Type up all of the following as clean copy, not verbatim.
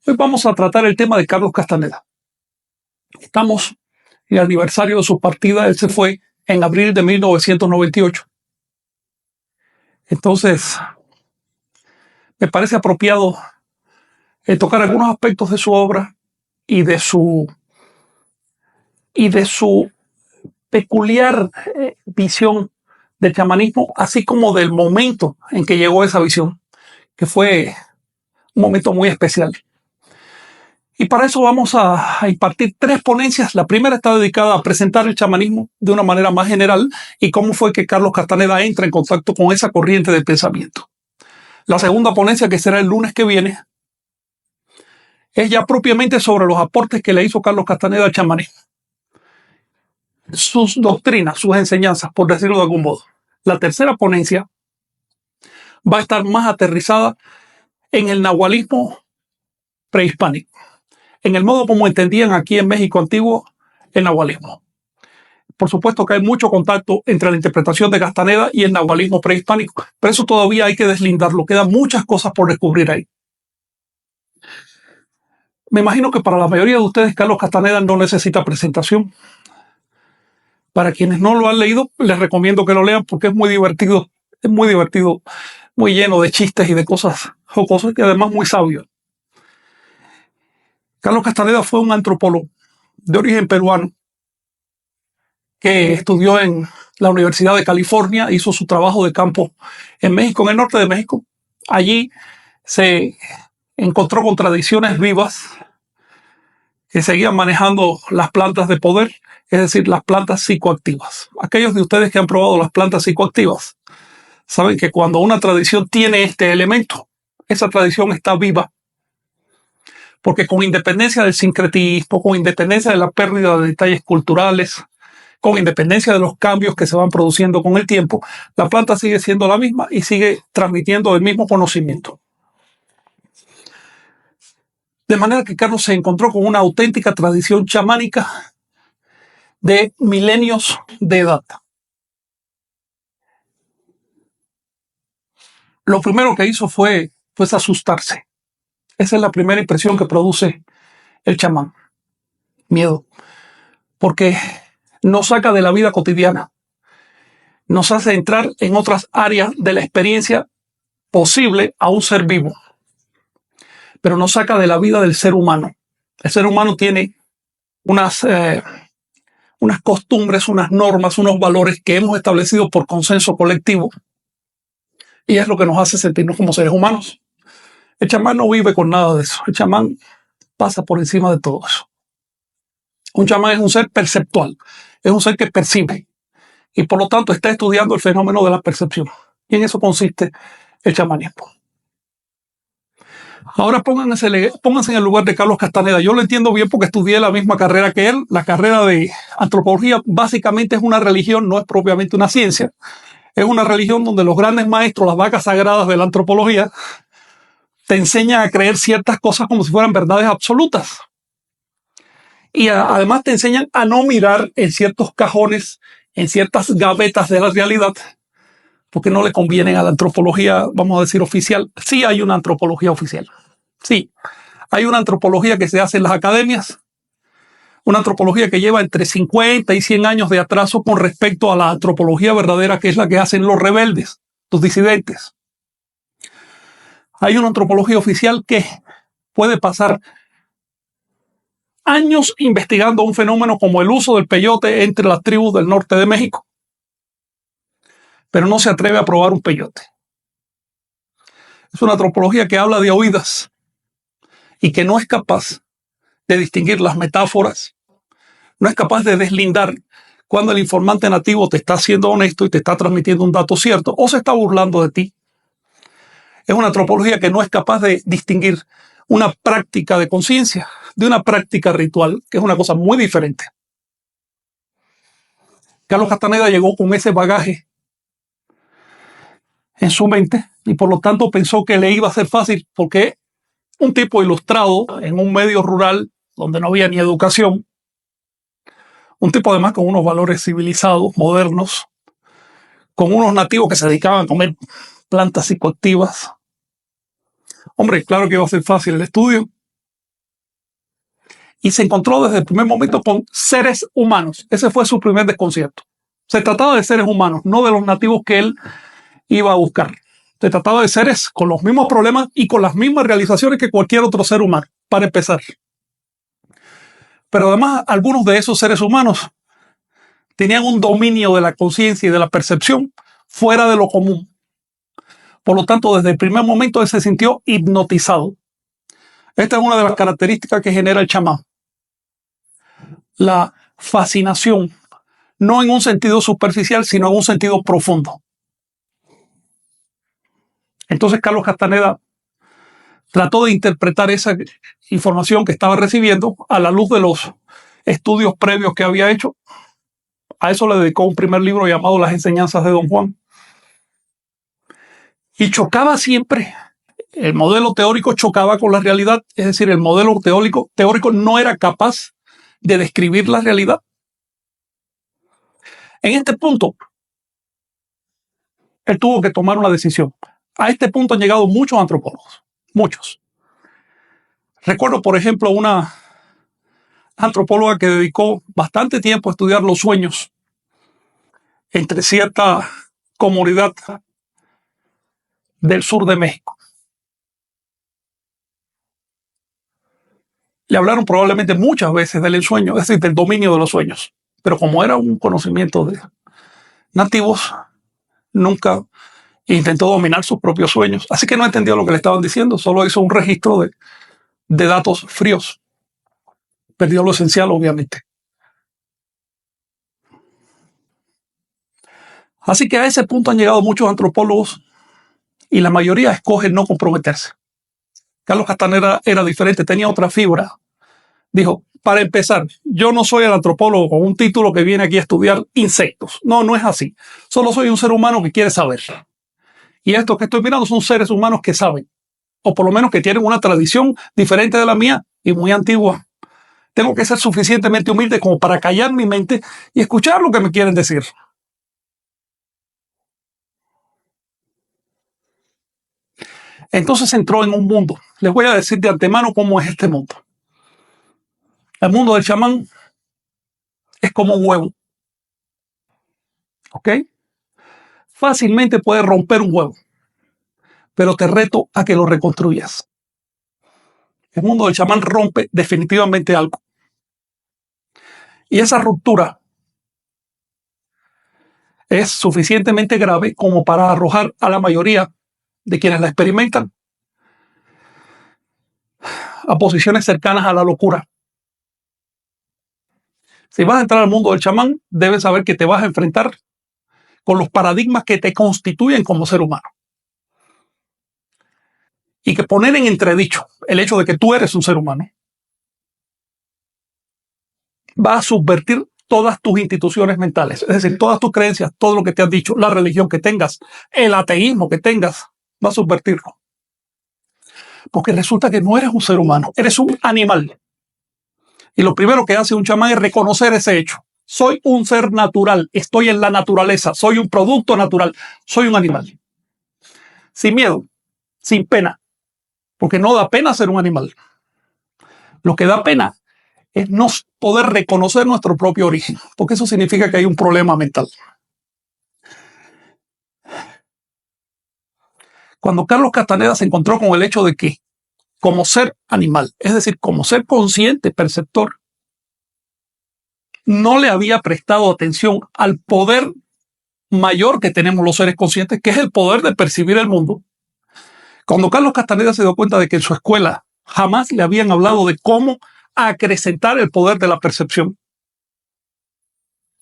Hoy vamos a tratar el tema de Carlos Castaneda. Estamos en el aniversario de su partida. Él se fue en abril de 1998. Entonces, me parece apropiado tocar algunos aspectos de su obra y de su peculiar visión del chamanismo, así como del momento en que llegó esa visión, que fue un momento muy especial. Y para eso vamos a impartir 3 ponencias. La primera está dedicada a presentar el chamanismo de una manera más general y cómo fue que Carlos Castaneda entra en contacto con esa corriente de pensamiento. La segunda ponencia, que será el lunes que viene, es ya propiamente sobre los aportes que le hizo Carlos Castaneda al chamanismo. Sus doctrinas, sus enseñanzas, por decirlo de algún modo. La tercera ponencia va a estar más aterrizada en el nahualismo prehispánico, en el modo como entendían aquí en México antiguo el nahualismo. Por supuesto que hay mucho contacto entre la interpretación de Castaneda y el nahualismo prehispánico, pero eso todavía hay que deslindarlo, quedan muchas cosas por descubrir ahí. Me imagino que para la mayoría de ustedes Carlos Castaneda no necesita presentación. Para quienes no lo han leído, les recomiendo que lo lean porque es muy divertido, muy lleno de chistes y de cosas jocosas y además muy sabio. Carlos Castaneda fue un antropólogo de origen peruano que estudió en la Universidad de California, hizo su trabajo de campo en México, en el norte de México. Allí se encontró con tradiciones vivas que seguían manejando las plantas de poder, es decir, las plantas psicoactivas. Aquellos de ustedes que han probado las plantas psicoactivas saben que cuando una tradición tiene este elemento, esa tradición está viva, porque con independencia del sincretismo, con independencia de la pérdida de detalles culturales, con independencia de los cambios que se van produciendo con el tiempo, la planta sigue siendo la misma y sigue transmitiendo el mismo conocimiento. De manera que Carlos se encontró con una auténtica tradición chamánica de milenios de edad. Lo primero que hizo fue asustarse. Esa es la primera impresión que produce el chamán. Miedo. Porque nos saca de la vida cotidiana. Nos hace entrar en otras áreas de la experiencia posible a un ser vivo. Pero nos saca de la vida del ser humano. El ser humano tiene unas costumbres, unas normas, unos valores que hemos establecido por consenso colectivo. Y es lo que nos hace sentirnos como seres humanos. El chamán no vive con nada de eso. El chamán pasa por encima de todo eso. Un chamán es un ser perceptual, es un ser que percibe y por lo tanto está estudiando el fenómeno de la percepción. Y en eso consiste el chamanismo. Ahora pónganse en el lugar de Carlos Castaneda. Yo lo entiendo bien porque estudié la misma carrera que él. La carrera de antropología básicamente es una religión, no es propiamente una ciencia. Es una religión donde los grandes maestros, las vacas sagradas de la antropología, te enseñan a creer ciertas cosas como si fueran verdades absolutas. Y además te enseñan a no mirar en ciertos cajones, en ciertas gavetas de la realidad, porque no le convienen a la antropología, vamos a decir, oficial. Sí hay una antropología oficial. Sí, hay una antropología que se hace en las academias, una antropología que lleva entre 50 y 100 años de atraso con respecto a la antropología verdadera, que es la que hacen los rebeldes, los disidentes. Hay una antropología oficial que puede pasar años investigando un fenómeno como el uso del peyote entre las tribus del norte de México, pero no se atreve a probar un peyote. Es una antropología que habla de oídas y que no es capaz de distinguir las metáforas, no es capaz de deslindar cuando el informante nativo te está siendo honesto y te está transmitiendo un dato cierto o se está burlando de ti. Es una antropología que no es capaz de distinguir una práctica de conciencia de una práctica ritual, que es una cosa muy diferente. Carlos Castaneda llegó con ese bagaje en su mente y por lo tanto pensó que le iba a ser fácil porque un tipo ilustrado en un medio rural donde no había ni educación, un tipo además con unos valores civilizados, modernos, con unos nativos que se dedicaban a comer plantas psicoactivas. Hombre, claro que iba a ser fácil el estudio. y se encontró desde el primer momento con seres humanos. Ese fue su primer desconcierto. Se trataba de seres humanos, no de los nativos que él iba a buscar. Se trataba de seres con los mismos problemas y con las mismas realizaciones que cualquier otro ser humano, para empezar. Pero además, algunos de esos seres humanos tenían un dominio de la conciencia y de la percepción fuera de lo común. Por lo tanto, desde el primer momento él se sintió hipnotizado. Esta es una de las características que genera el chamán. La fascinación, no en un sentido superficial, sino en un sentido profundo. Entonces Carlos Castaneda trató de interpretar esa información que estaba recibiendo a la luz de los estudios previos que había hecho. A eso le dedicó un primer libro llamado Las enseñanzas de Don Juan. Y chocaba siempre, el modelo teórico chocaba con la realidad, es decir, el modelo teórico no era capaz de describir la realidad. En este punto, él tuvo que tomar una decisión. A este punto han llegado muchos antropólogos, muchos. Recuerdo, por ejemplo, una antropóloga que dedicó bastante tiempo a estudiar los sueños entre cierta comunidad del sur de México. Le hablaron probablemente muchas veces del ensueño, es decir, del dominio de los sueños. Pero como era un conocimiento de nativos, nunca intentó dominar sus propios sueños. Así que no entendió lo que le estaban diciendo, solo hizo un registro de datos fríos. Perdió lo esencial, obviamente. Así que a ese punto han llegado muchos antropólogos y la mayoría escoge no comprometerse. Carlos Castaneda era diferente, tenía otra fibra. Dijo, para empezar, yo no soy el antropólogo con un título que viene aquí a estudiar insectos. No, no es así. Solo soy un ser humano que quiere saber. Y estos que estoy mirando son seres humanos que saben, o por lo menos que tienen una tradición diferente de la mía y muy antigua. Tengo que ser suficientemente humilde como para callar mi mente y escuchar lo que me quieren decir. Entonces entró en un mundo. Les voy a decir de antemano cómo es este mundo. El mundo del chamán es como un huevo. ¿Ok? Fácilmente puedes romper un huevo, pero te reto a que lo reconstruyas. El mundo del chamán rompe definitivamente algo. Y esa ruptura es suficientemente grave como para arrojar a la mayoría de quienes la experimentan a posiciones cercanas a la locura. Si vas a entrar al mundo del chamán, debes saber que te vas a enfrentar con los paradigmas que te constituyen como ser humano. Y que poner en entredicho el hecho de que tú eres un ser humano va a subvertir todas tus instituciones mentales, es decir, todas tus creencias, todo lo que te han dicho, la religión que tengas, el ateísmo que tengas, va a subvertirlo. Porque resulta que no eres un ser humano, eres un animal. Y lo primero que hace un chamán es reconocer ese hecho. Soy un ser natural, estoy en la naturaleza, soy un producto natural, soy un animal. Sin miedo, sin pena, porque no da pena ser un animal. Lo que da pena es no poder reconocer nuestro propio origen, porque eso significa que hay un problema mental. Cuando Carlos Castaneda se encontró con el hecho de que, como ser animal, es decir, como ser consciente, perceptor, no le había prestado atención al poder mayor que tenemos los seres conscientes, que es el poder de percibir el mundo. Cuando Carlos Castaneda se dio cuenta de que en su escuela jamás le habían hablado de cómo acrecentar el poder de la percepción,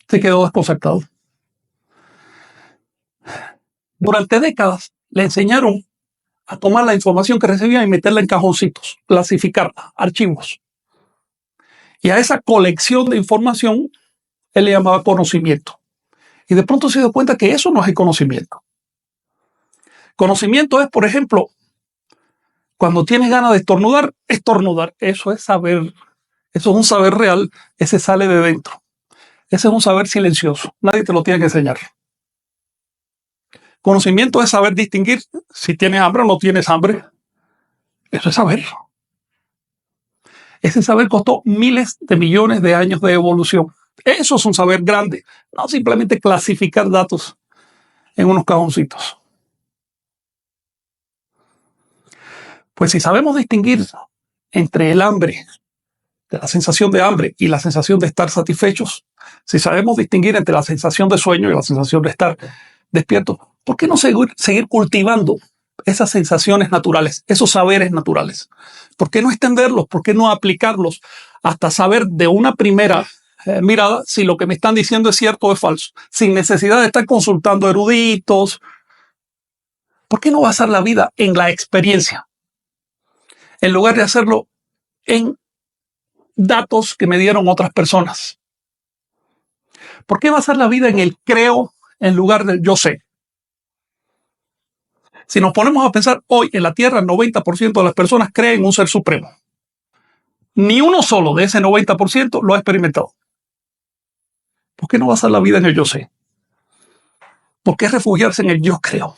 se quedó desconcertado. Durante décadas le enseñaron a tomar la información que recibía y meterla en cajoncitos, clasificarla, archivos. Y a esa colección de información él le llamaba conocimiento. Y de pronto se dio cuenta que eso no es el conocimiento. Conocimiento es, por ejemplo, cuando tienes ganas de estornudar, estornudar. Eso es saber. Eso es un saber real. Ese sale de dentro. Ese es un saber silencioso. Nadie te lo tiene que enseñar. Conocimiento es saber distinguir si tienes hambre o no tienes hambre. Eso es saber. Ese saber costó miles de millones de años de evolución. Eso es un saber grande, no simplemente clasificar datos en unos cajoncitos. Pues si sabemos distinguir entre el hambre, la sensación de hambre y la sensación de estar satisfechos, si sabemos distinguir entre la sensación de sueño y la sensación de estar despierto, ¿por qué no seguir cultivando esas sensaciones naturales, esos saberes naturales? ¿Por qué no extenderlos? ¿Por qué no aplicarlos hasta saber de una primera mirada si lo que me están diciendo es cierto o es falso? Sin necesidad de estar consultando eruditos. ¿Por qué no basar la vida en la experiencia? En lugar de hacerlo en datos que me dieron otras personas. ¿Por qué basar la vida en el creo en lugar del yo sé? Si nos ponemos a pensar, hoy en la Tierra el 90% de las personas creen en un ser supremo. Ni uno solo de ese 90% lo ha experimentado. ¿Por qué no basar la vida en el yo sé? ¿Por qué refugiarse en el yo creo?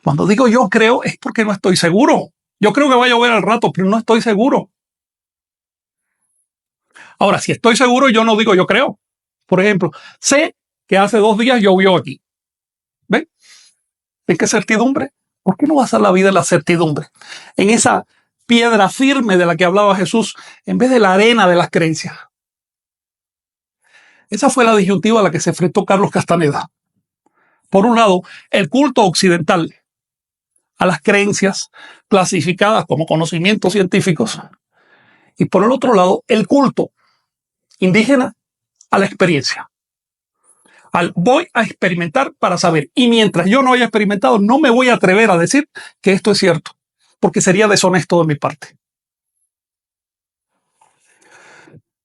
Cuando digo yo creo es porque no estoy seguro. Yo creo que va a llover al rato, pero no estoy seguro. Ahora, si estoy seguro, yo no digo yo creo. Por ejemplo, sé que hace 2 días llovió aquí. ¿Ven? ¿Ven qué certidumbre? ¿Por qué no basar la vida en la certidumbre? En esa piedra firme de la que hablaba Jesús, en vez de la arena de las creencias. Esa fue la disyuntiva a la que se enfrentó Carlos Castaneda. Por un lado, el culto occidental a las creencias clasificadas como conocimientos científicos. Y por el otro lado, el culto indígena a la experiencia. Voy a experimentar para saber. Y mientras yo no haya experimentado, no me voy a atrever a decir que esto es cierto, porque sería deshonesto de mi parte.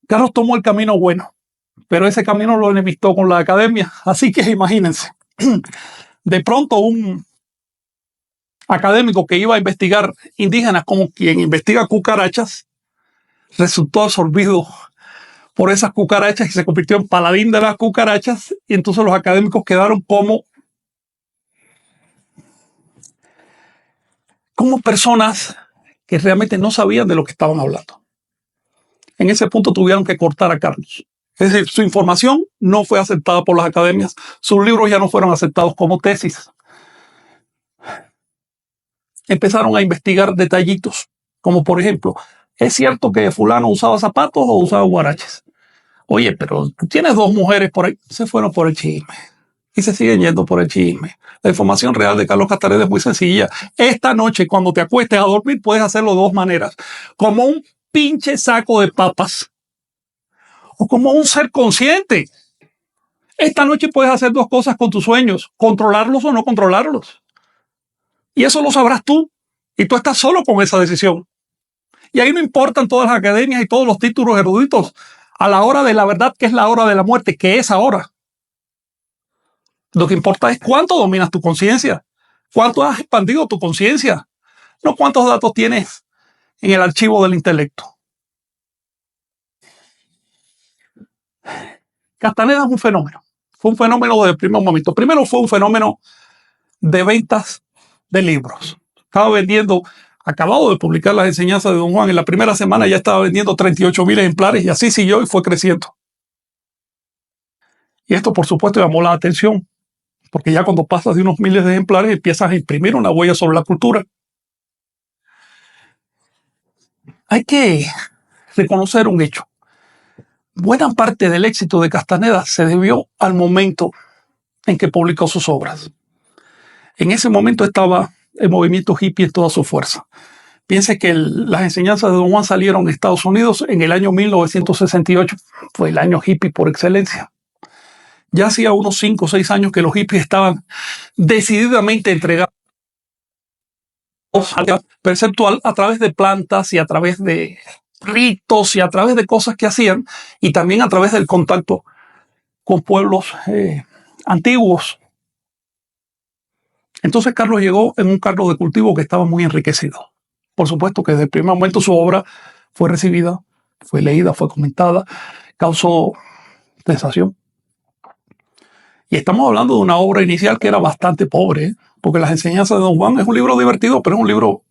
Carlos tomó el camino bueno, pero ese camino lo enemistó con la academia. Así que imagínense, de pronto un académico que iba a investigar indígenas como quien investiga cucarachas, resultó absorbido por esas cucarachas y se convirtió en paladín de las cucarachas, y entonces los académicos quedaron como personas que realmente no sabían de lo que estaban hablando. En ese punto tuvieron que cortar a Carlos. Es decir, su información no fue aceptada por las academias, sus libros ya no fueron aceptados como tesis. Empezaron a investigar detallitos, como por ejemplo, ¿es cierto que fulano usaba zapatos o usaba guaraches? Oye, pero tú tienes 2 mujeres por ahí. Se fueron por el chisme. Y se siguen yendo por el chisme. La información real de Carlos Castaneda es muy sencilla. Esta noche, cuando te acuestes a dormir, puedes hacerlo de 2 maneras. Como un pinche saco de papas. O como un ser consciente. Esta noche puedes hacer 2 cosas con tus sueños. Controlarlos o no controlarlos. Y eso lo sabrás tú. Y tú estás solo con esa decisión. Y ahí no importan todas las academias y todos los títulos eruditos. A la hora de la verdad, que es la hora de la muerte, que es ahora. Lo que importa es cuánto dominas tu conciencia, cuánto has expandido tu conciencia, no cuántos datos tienes en el archivo del intelecto. Castaneda es un fenómeno. Fue un fenómeno desde el primer momento. Primero fue un fenómeno de ventas de libros. Estaba vendiendo, acabado de publicar las enseñanzas de Don Juan, en la primera semana ya estaba vendiendo 38,000 ejemplares y así siguió y fue creciendo. Y esto, por supuesto, llamó la atención, porque ya cuando pasas de unos miles de ejemplares empiezas a imprimir una huella sobre la cultura. Hay que reconocer un hecho. Buena parte del éxito de Castaneda se debió al momento en que publicó sus obras. En ese momento estaba el movimiento hippie en toda su fuerza. Piense que las enseñanzas de Don Juan salieron en Estados Unidos en el año 1968. Fue el año hippie por excelencia. Ya hacía unos 5 o 6 años que los hippies estaban decididamente entregados a la perceptual a través de plantas y a través de ritos y a través de cosas que hacían, y también a través del contacto con pueblos antiguos. Entonces Carlos llegó en un carro de cultivo que estaba muy enriquecido. Por supuesto que desde el primer momento su obra fue recibida, fue leída, fue comentada, causó sensación. Y estamos hablando de una obra inicial que era bastante pobre, porque las enseñanzas de Don Juan es un libro divertido, pero es un libro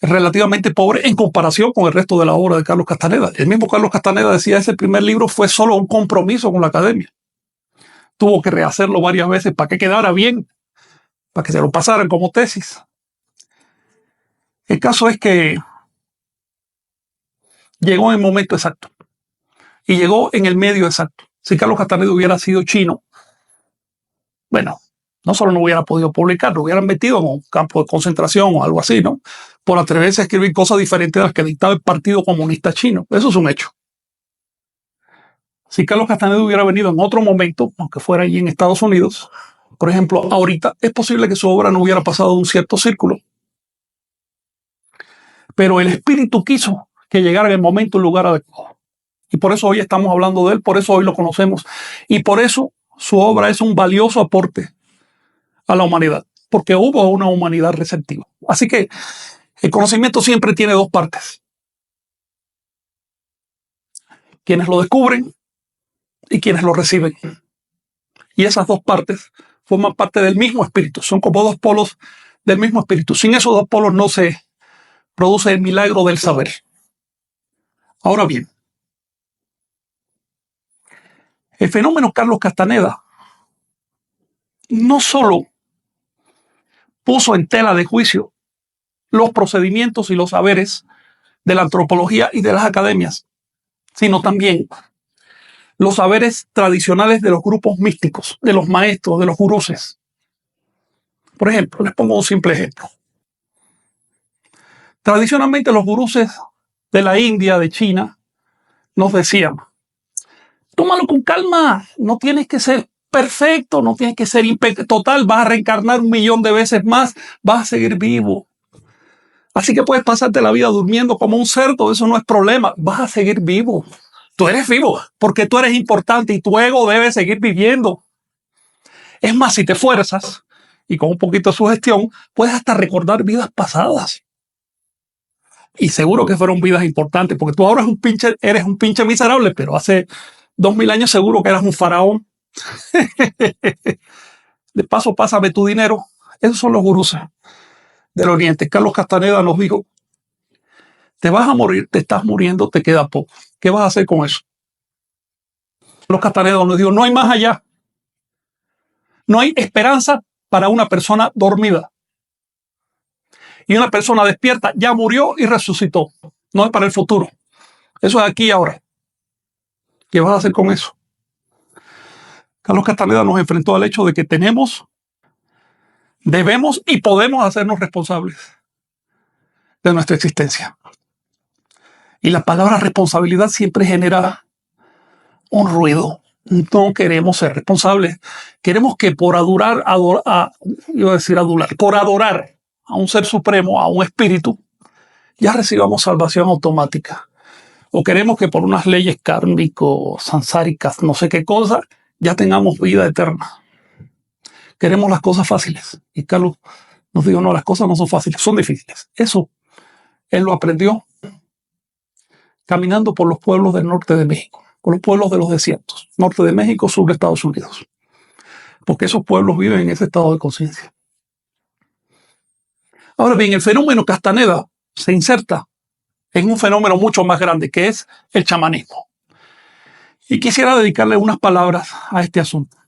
es relativamente pobre en comparación con el resto de la obra de Carlos Castaneda. El mismo Carlos Castaneda decía que ese primer libro fue solo un compromiso con la academia. Tuvo que rehacerlo varias veces para que quedara bien, para que se lo pasaran como tesis. El caso es que llegó en el momento exacto y llegó en el medio exacto. Si Carlos Castaneda hubiera sido chino, bueno, no solo no hubiera podido publicar, lo hubieran metido en un campo de concentración o algo así, ¿no? Por atreverse a escribir cosas diferentes a las que dictaba el Partido Comunista Chino. Eso es un hecho. Si Carlos Castaneda hubiera venido en otro momento, aunque fuera allí en Estados Unidos, por ejemplo, ahorita, es posible que su obra no hubiera pasado de un cierto círculo. Pero el espíritu quiso que llegara en el momento y lugar adecuado. Y por eso hoy estamos hablando de él, por eso hoy lo conocemos. Y por eso su obra es un valioso aporte a la humanidad, porque hubo una humanidad receptiva. Así que el conocimiento siempre tiene dos partes. Quienes lo descubren y quienes lo reciben. Y esas dos partes forman parte del mismo espíritu. Son como dos polos del mismo espíritu. Sin esos dos polos no se produce el milagro del saber. Ahora bien, el fenómeno Carlos Castaneda no solo puso en tela de juicio los procedimientos y los saberes de la antropología y de las academias, sino también los saberes tradicionales de los grupos místicos, de los maestros, de los guruses. Por ejemplo, les pongo un simple ejemplo. Tradicionalmente los guruses de la India, de China, nos decían, tómalo con calma, no tienes que ser perfecto, no tienes que ser total, vas a reencarnar 1.000.000 de veces más, vas a seguir vivo. Así que puedes pasarte la vida durmiendo como un cerdo, eso no es problema, vas a seguir vivo. Tú eres vivo porque tú eres importante y tu ego debe seguir viviendo. Es más, si te fuerzas y con un poquito de sugestión, puedes hasta recordar vidas pasadas. Y seguro que fueron vidas importantes, porque tú ahora eres un pinche miserable, pero hace 2.000 años seguro que eras un faraón. De paso, pásame tu dinero. Esos son los gurús del Oriente. Carlos Castaneda nos dijo, te vas a morir, te estás muriendo, te queda poco. ¿Qué vas a hacer con eso? Carlos Castaneda nos dijo, no hay más allá. No hay esperanza para una persona dormida. Y una persona despierta ya murió y resucitó. No es para el futuro. Eso es aquí y ahora. ¿Qué vas a hacer con eso? Carlos Castaneda nos enfrentó al hecho de que debemos y podemos hacernos responsables de nuestra existencia. Y la palabra responsabilidad siempre genera un ruido. No queremos ser responsables. Queremos que por adorar a un ser supremo, a un espíritu, ya recibamos salvación automática. O queremos que por unas leyes kármicos, sansáricas, no sé qué cosa, ya tengamos vida eterna. Queremos las cosas fáciles. Y Carlos nos dijo, no, las cosas no son fáciles, son difíciles. Eso él lo aprendió caminando por los pueblos del norte de México, por los pueblos de los desiertos, norte de México, sur de Estados Unidos. Porque esos pueblos viven en ese estado de conciencia. Ahora bien, el fenómeno Castaneda se inserta en un fenómeno mucho más grande, que es el chamanismo. Y quisiera dedicarle unas palabras a este asunto.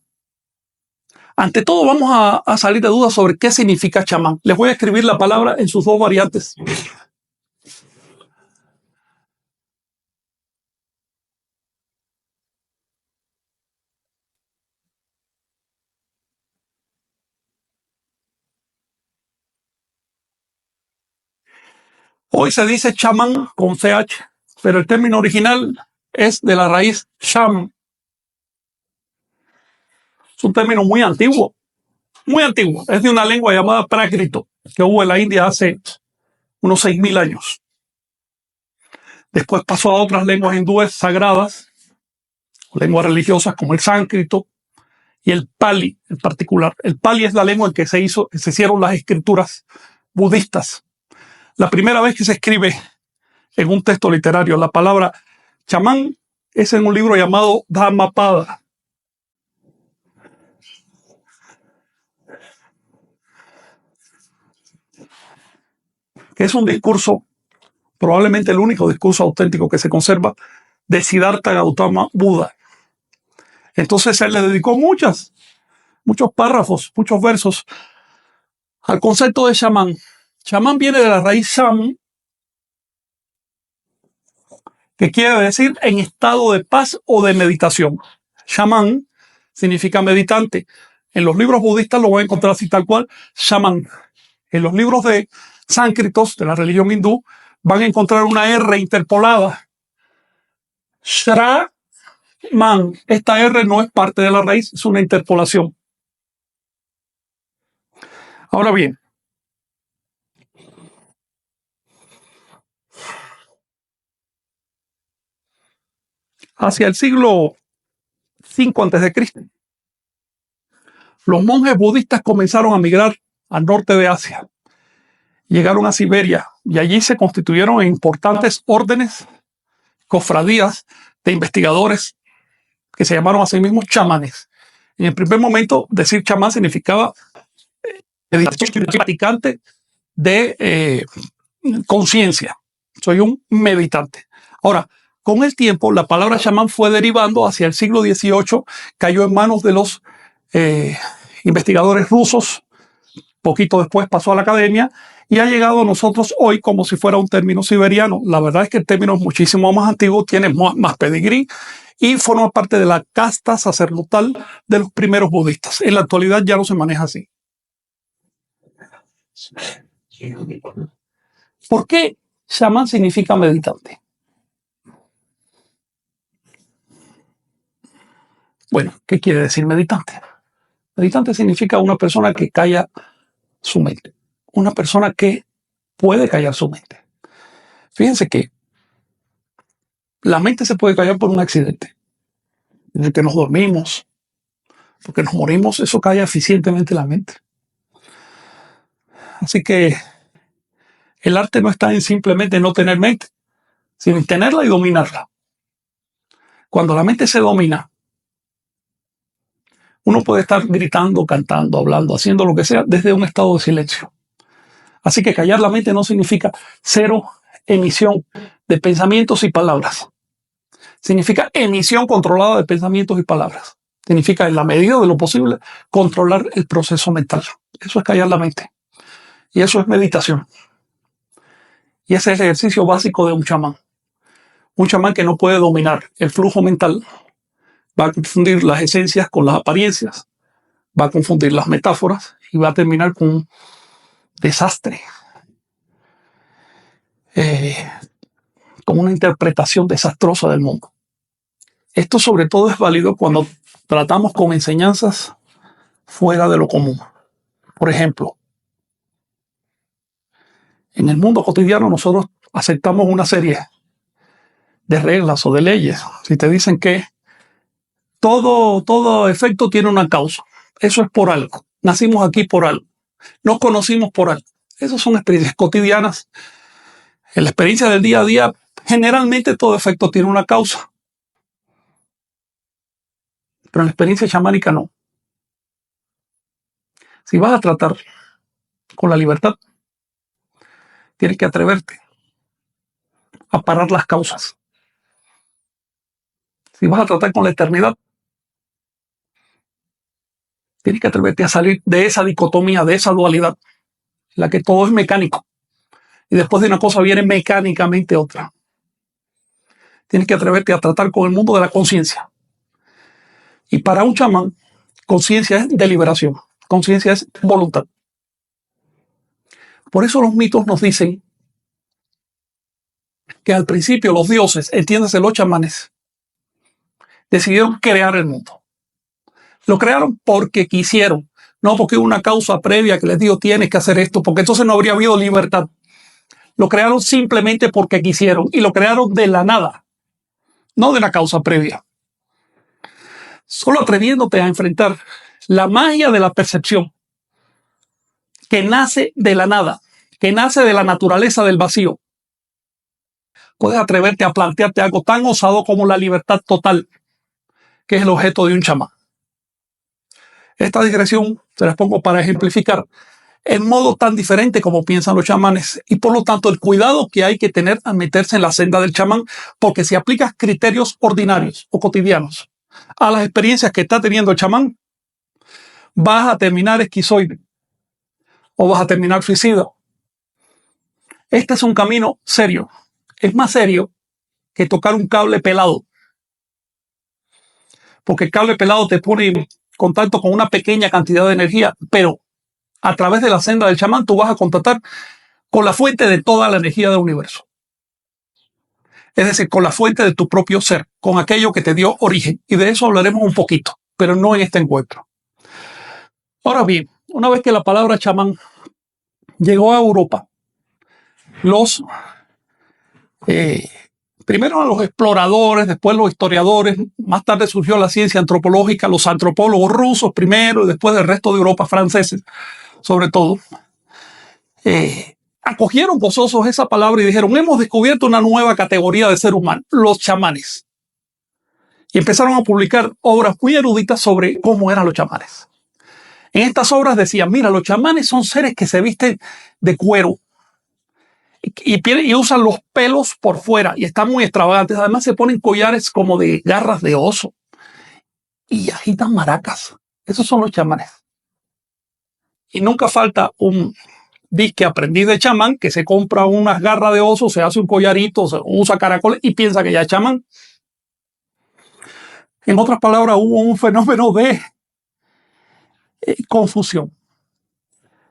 Ante todo, vamos a salir de dudas sobre qué significa chamán. Les voy a escribir la palabra en sus dos variantes. Hoy se dice chamán con CH, pero el término original es de la raíz sham. Es un término muy antiguo, muy antiguo. Es de una lengua llamada prácrito, que hubo en la India hace unos 6.000 años. Después pasó a otras lenguas hindúes sagradas, lenguas religiosas como el sánscrito y el pali en particular. El pali es la lengua en que se hicieron las escrituras budistas. La primera vez que se escribe en un texto literario la palabra chamán es en un libro llamado Dhammapada. que es un discurso, probablemente el único discurso auténtico que se conserva, de Siddhartha Gautama Buda. Entonces él le dedicó muchos párrafos, muchos versos al concepto de chamán. Chamán viene de la raíz sham, que quiere decir en estado de paz o de meditación. Shaman significa meditante. En los libros budistas lo voy a encontrar así tal cual, shaman. En los libros de sánscritos de la religión hindú van a encontrar una R interpolada. Shraman. Esta R no es parte de la raíz, es una interpolación. Ahora bien, hacia el siglo V a.C., los monjes budistas comenzaron a migrar al norte de Asia. Llegaron a Siberia y allí se constituyeron en importantes órdenes, cofradías de investigadores que se llamaron a sí mismos chamanes. En el primer momento, decir chamán significaba practicante de conciencia. Soy un meditante. Ahora, con el tiempo, la palabra chamán fue derivando hacia el siglo XVIII, cayó en manos de los investigadores rusos, poquito después pasó a la academia y ha llegado a nosotros hoy como si fuera un término siberiano. La verdad es que el término es muchísimo más antiguo, tiene más pedigrí y forma parte de la casta sacerdotal de los primeros budistas. En la actualidad ya no se maneja así. ¿Por qué chamán significa meditante? Bueno, ¿qué quiere decir meditante? Meditante significa una persona que calla su mente, una persona que puede callar su mente. Fíjense que la mente se puede callar por un accidente, en el que nos dormimos, porque nos morimos, eso calla eficientemente la mente. Así que el arte no está en simplemente no tener mente, sino en tenerla y dominarla. Cuando la mente se domina, uno puede estar gritando, cantando, hablando, haciendo lo que sea desde un estado de silencio. Así que callar la mente no significa cero emisión de pensamientos y palabras. Significa emisión controlada de pensamientos y palabras. Significa, en la medida de lo posible, controlar el proceso mental. Eso es callar la mente. Y eso es meditación. Y ese es el ejercicio básico de un chamán. Un chamán que no puede dominar el flujo mental va a confundir las esencias con las apariencias, va a confundir las metáforas y va a terminar con un desastre, con una interpretación desastrosa del mundo. Esto sobre todo es válido cuando tratamos con enseñanzas fuera de lo común. Por ejemplo, en el mundo cotidiano nosotros aceptamos una serie de reglas o de leyes. Si te dicen que todo efecto tiene una causa, eso es por algo. Nacimos aquí por algo. Nos conocimos por algo. Esas son experiencias cotidianas. En la experiencia del día a día, generalmente todo efecto tiene una causa. Pero en la experiencia chamánica no. Si vas a tratar con la libertad, tienes que atreverte a parar las causas. Si vas a tratar con la eternidad, tienes que atreverte a salir de esa dicotomía, de esa dualidad, en la que todo es mecánico. Y después de una cosa viene mecánicamente otra. Tienes que atreverte a tratar con el mundo de la conciencia. Y para un chamán, conciencia es deliberación, conciencia es voluntad. Por eso los mitos nos dicen que al principio los dioses, entiéndase los chamanes, decidieron crear el mundo. Lo crearon porque quisieron, no porque hubo una causa previa que les dijo tienes que hacer esto, porque entonces no habría habido libertad. Lo crearon simplemente porque quisieron y lo crearon de la nada, no de la causa previa. Solo atreviéndote a enfrentar la magia de la percepción que nace de la nada, que nace de la naturaleza del vacío, puedes atreverte a plantearte algo tan osado como la libertad total, que es el objeto de un chamán. Esta digresión se las pongo para ejemplificar en modo tan diferente como piensan los chamanes, y por lo tanto el cuidado que hay que tener al meterse en la senda del chamán, porque si aplicas criterios ordinarios o cotidianos a las experiencias que está teniendo el chamán, vas a terminar esquizoide o vas a terminar suicida. Este es un camino serio. Es más serio que tocar un cable pelado, porque el cable pelado te pone en contacto con una pequeña cantidad de energía, pero a través de la senda del chamán tú vas a contactar con la fuente de toda la energía del universo. Es decir, con la fuente de tu propio ser, con aquello que te dio origen. Y de eso hablaremos un poquito, pero no en este encuentro. Ahora bien, una vez que la palabra chamán llegó a Europa, primero a los exploradores, después los historiadores, más tarde surgió la ciencia antropológica, los antropólogos rusos primero y después del resto de Europa, franceses sobre todo, acogieron gozosos esa palabra y dijeron, hemos descubierto una nueva categoría de ser humano, los chamanes. Y empezaron a publicar obras muy eruditas sobre cómo eran los chamanes. En estas obras decían, mira, los chamanes son seres que se visten de cuero y usan los pelos por fuera y están muy extravagantes. Además se ponen collares como de garras de oso y agitan maracas. Esos son los chamanes. Y nunca falta un disque aprendiz de chamán que se compra unas garras de oso, se hace un collarito, usa caracoles y piensa que ya es chamán. En otras palabras, hubo un fenómeno de confusión.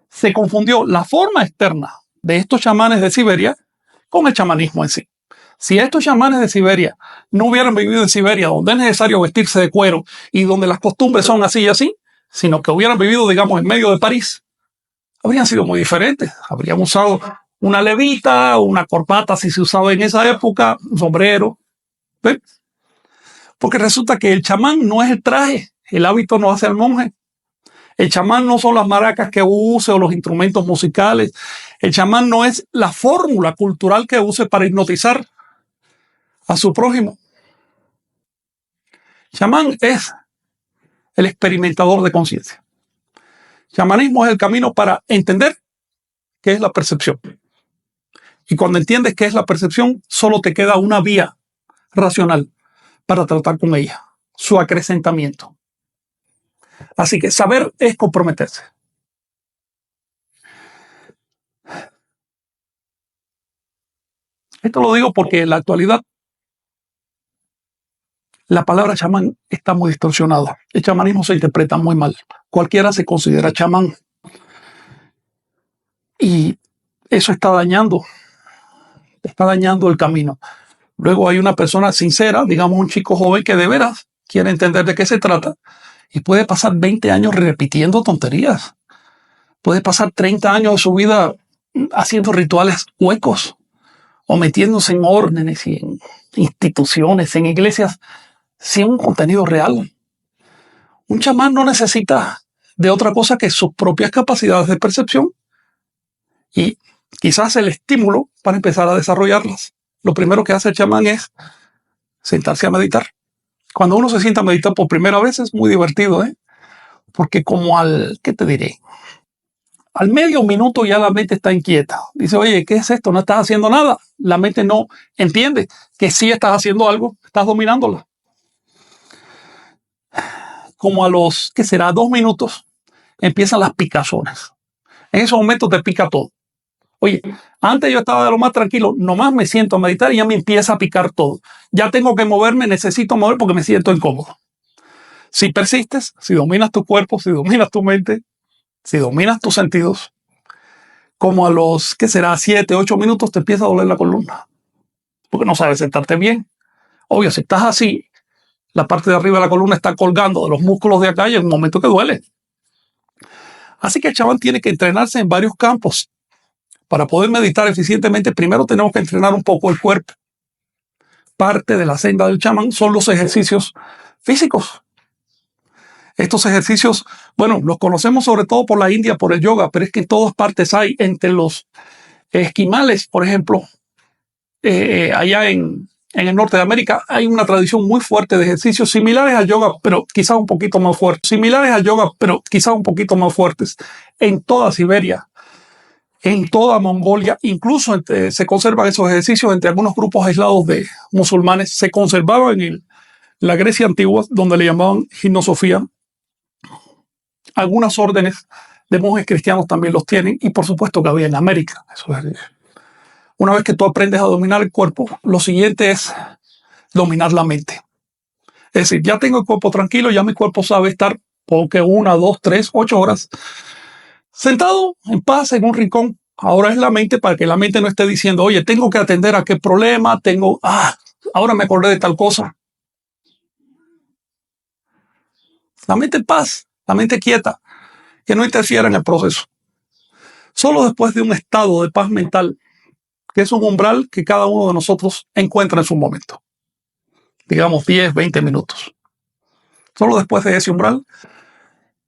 Se confundió la forma externa de estos chamanes de Siberia con el chamanismo en sí. Si estos chamanes de Siberia no hubieran vivido en Siberia, donde es necesario vestirse de cuero y donde las costumbres son así y así, sino que hubieran vivido, digamos, en medio de París, habrían sido muy diferentes. Habrían usado una levita, una corbata si se usaba en esa época, un sombrero. ¿Ven? Porque resulta que el chamán no es el traje, el hábito no hace al monje. El chamán no son las maracas que use o los instrumentos musicales. El chamán no es la fórmula cultural que use para hipnotizar a su prójimo. Chamán es el experimentador de conciencia. Chamanismo es el camino para entender qué es la percepción. Y cuando entiendes qué es la percepción, solo te queda una vía racional para tratar con ella, su acrecentamiento. Así que saber es comprometerse. Esto lo digo porque en la actualidad la palabra chamán está muy distorsionada. El chamanismo se interpreta muy mal. Cualquiera se considera chamán. Y eso está dañando el camino. Luego hay una persona sincera, digamos un chico joven que de veras quiere entender de qué se trata y puede pasar 20 años repitiendo tonterías. Puede pasar 30 años de su vida haciendo rituales huecos o metiéndose en órdenes y en instituciones, en iglesias, sin un contenido real. Un chamán no necesita de otra cosa que sus propias capacidades de percepción y quizás el estímulo para empezar a desarrollarlas. Lo primero que hace el chamán es sentarse a meditar. Cuando uno se sienta a meditar por primera vez es muy divertido, porque como ¿qué te diré? Al medio minuto ya la mente está inquieta. Dice, oye, ¿qué es esto? No estás haciendo nada. La mente no entiende que sí estás haciendo algo, estás dominándola. Como a los, ¿qué será? 2 minutos, empiezan las picazones. En ese momento te pica todo. Oye, antes yo estaba de lo más tranquilo, nomás me siento a meditar y ya me empieza a picar todo. Ya tengo que moverme, necesito mover porque me siento incómodo. Si persistes, si dominas tu cuerpo, si dominas tu mente, si dominas tus sentidos, como a los, ¿qué será? 7, 8 minutos te empieza a doler la columna. Porque no sabes sentarte bien. Obvio, si estás así, la parte de arriba de la columna está colgando de los músculos de acá y en un momento que duele. Así que el chamán tiene que entrenarse en varios campos. Para poder meditar eficientemente, primero tenemos que entrenar un poco el cuerpo. Parte de la senda del chamán son los ejercicios físicos. Estos ejercicios, bueno, los conocemos sobre todo por la India, por el yoga, pero es que en todas partes hay, entre los esquimales, por ejemplo, allá en En el norte de América hay una tradición muy fuerte de ejercicios similares al yoga, pero quizás un poquito más fuertes. En toda Siberia, en toda Mongolia, incluso se conservan esos ejercicios entre algunos grupos aislados de musulmanes. Se conservaban en la Grecia antigua, donde le llamaban gimnosofía. Algunas órdenes de monjes cristianos también los tienen, y por supuesto que había en América. Una vez que tú aprendes a dominar el cuerpo, lo siguiente es dominar la mente. Es decir, ya tengo el cuerpo tranquilo, ya mi cuerpo sabe estar, porque 1, 2, 3, 8 horas sentado en paz en un rincón. Ahora es la mente, para que la mente no esté diciendo, oye, tengo que atender a qué problema, ahora me acordé de tal cosa. La mente en paz, la mente quieta, que no interfiera en el proceso. Solo después de un estado de paz mental, que es un umbral que cada uno de nosotros encuentra en su momento, digamos 10, 20 minutos. Solo después de ese umbral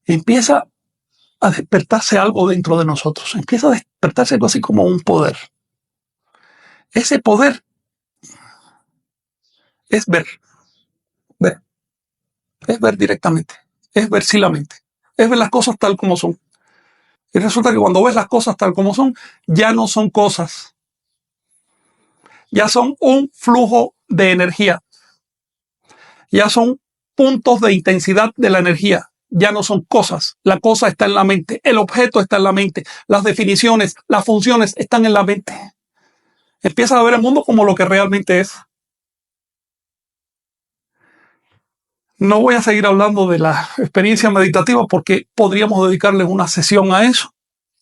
empieza a despertarse algo dentro de nosotros. Empieza a despertarse algo así como un poder. Ese poder es ver, ver, es ver directamente, es ver sí la mente, es ver las cosas tal como son. Y resulta que cuando ves las cosas tal como son, ya no son cosas, ya son un flujo de energía, ya son puntos de intensidad de la energía, ya no son cosas. La cosa está en la mente, el objeto está en la mente, las definiciones, las funciones están en la mente. Empiezas a ver el mundo como lo que realmente es. No voy a seguir hablando de la experiencia meditativa porque podríamos dedicarle una sesión a eso,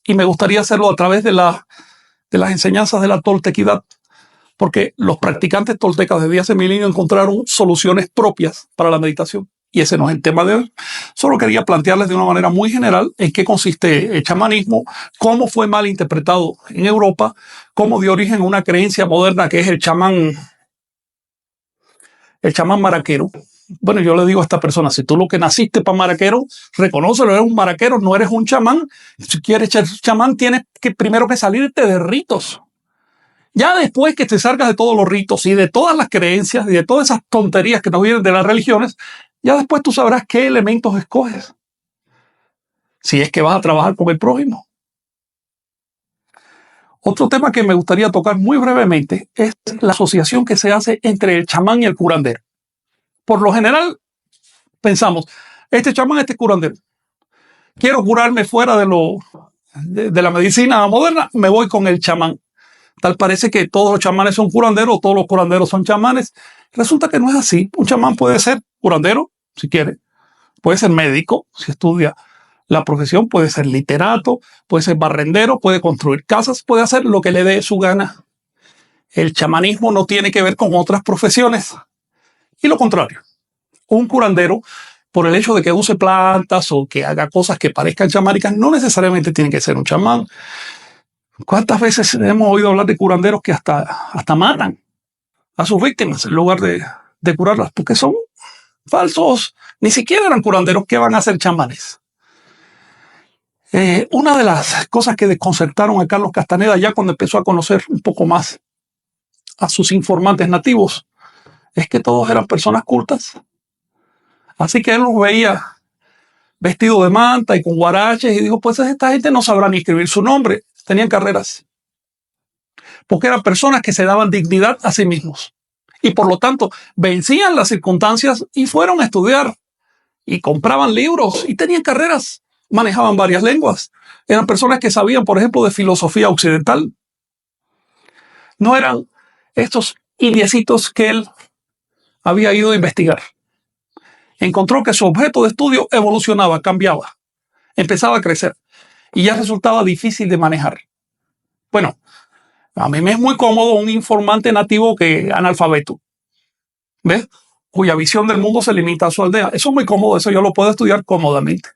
y me gustaría hacerlo a través de las enseñanzas de la toltequidad, porque los practicantes toltecas desde hace milenios encontraron soluciones propias para la meditación. Y ese no es el tema de hoy. Solo quería plantearles de una manera muy general en qué consiste el chamanismo, cómo fue mal interpretado en Europa, cómo dio origen a una creencia moderna que es el chamán maraquero. Bueno, yo le digo a esta persona, si tú lo que naciste para maraquero, reconócelo, eres un maraquero, no eres un chamán. Si quieres ser chamán, tienes que primero que salirte de ritos. Ya después que te salgas de todos los ritos y de todas las creencias y de todas esas tonterías que nos vienen de las religiones, ya después tú sabrás qué elementos escoges, si es que vas a trabajar con el prójimo. Otro tema que me gustaría tocar muy brevemente es la asociación que se hace entre el chamán y el curandero. Por lo general, pensamos, este chamán, este curandero. Quiero curarme fuera de la medicina moderna, me voy con el chamán. Tal parece que todos los chamanes son curanderos, todos los curanderos son chamanes. Resulta que no es así. Un chamán puede ser curandero, si quiere. Puede ser médico, si estudia la profesión. Puede ser literato, puede ser barrendero, puede construir casas, puede hacer lo que le dé su gana. El chamanismo no tiene que ver con otras profesiones. Y lo contrario. Un curandero, por el hecho de que use plantas o que haga cosas que parezcan chamánicas, no necesariamente tiene que ser un chamán. ¿Cuántas veces hemos oído hablar de curanderos que hasta matan a sus víctimas en lugar de curarlas? Porque son falsos. Ni siquiera eran curanderos. ¿Qué van a hacer chamanes? Una de las cosas que desconcertaron a Carlos Castaneda ya cuando empezó a conocer un poco más a sus informantes nativos es que todos eran personas cultas. Así que él los veía vestidos de manta y con guaraches y dijo, pues esta gente no sabrá ni escribir su nombre. Tenían carreras. Porque eran personas que se daban dignidad a sí mismos. Y por lo tanto, vencían las circunstancias y fueron a estudiar. Y compraban libros y tenían carreras. Manejaban varias lenguas. Eran personas que sabían, por ejemplo, de filosofía occidental. No eran estos indiecitos que él había ido a investigar. Encontró que su objeto de estudio evolucionaba, cambiaba, empezaba a crecer. Y ya resultaba difícil de manejar. Bueno, a mí me es muy cómodo un informante nativo que analfabeto, ¿ves? Cuya visión del mundo se limita a su aldea. Eso es muy cómodo, eso yo lo puedo estudiar cómodamente.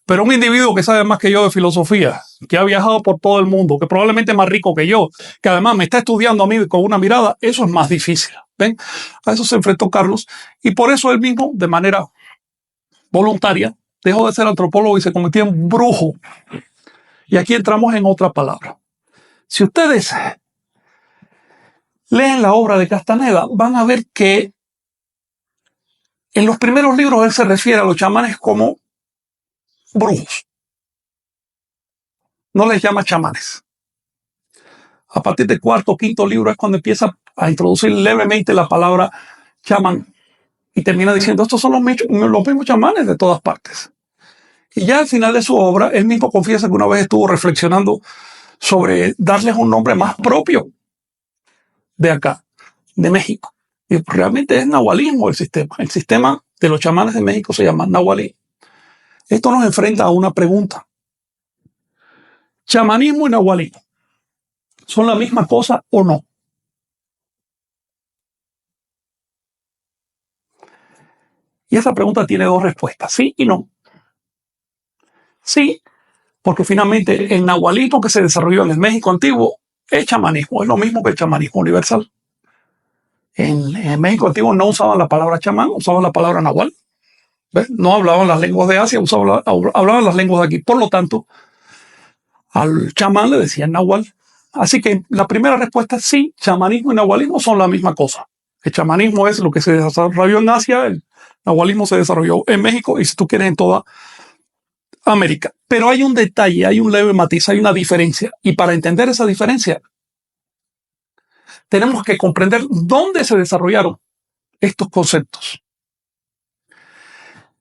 Pero un individuo que sabe más que yo de filosofía, que ha viajado por todo el mundo, que probablemente es más rico que yo, que además me está estudiando a mí con una mirada, eso es más difícil. ¿Ven? A eso se enfrentó Carlos y por eso él mismo, de manera voluntaria, dejó de ser antropólogo y se convirtió en brujo. Y aquí entramos en otra palabra. Si ustedes leen la obra de Castaneda, van a ver que en los primeros libros él se refiere a los chamanes como brujos. No les llama chamanes. A partir del cuarto o quinto libro es cuando empieza a introducir levemente la palabra chamán y termina diciendo, estos son los mismos chamanes de todas partes. Y ya al final de su obra, él mismo confiesa que una vez estuvo reflexionando sobre darles un nombre más propio de acá, de México. Y realmente es nahualismo el sistema. El sistema de los chamanes de México se llama nahualismo. Esto nos enfrenta a una pregunta. ¿Chamanismo y nahualismo son la misma cosa o no? Y esa pregunta tiene dos respuestas, sí y no. Sí, porque finalmente el nahualismo que se desarrolló en el México antiguo es chamanismo, es lo mismo que el chamanismo universal. En el México antiguo no usaban la palabra chamán, usaban la palabra nahual. ¿Ves? No hablaban las lenguas de Asia, hablaban las lenguas de aquí. Por lo tanto, al chamán le decían nahual. Así que la primera respuesta es sí, chamanismo y nahualismo son la misma cosa. El chamanismo es lo que se desarrolló en Asia, el nahualismo se desarrolló en México y si tú quieres en toda América. Pero hay un detalle, hay un leve matiz, hay una diferencia. Y para entender esa diferencia, tenemos que comprender dónde se desarrollaron estos conceptos.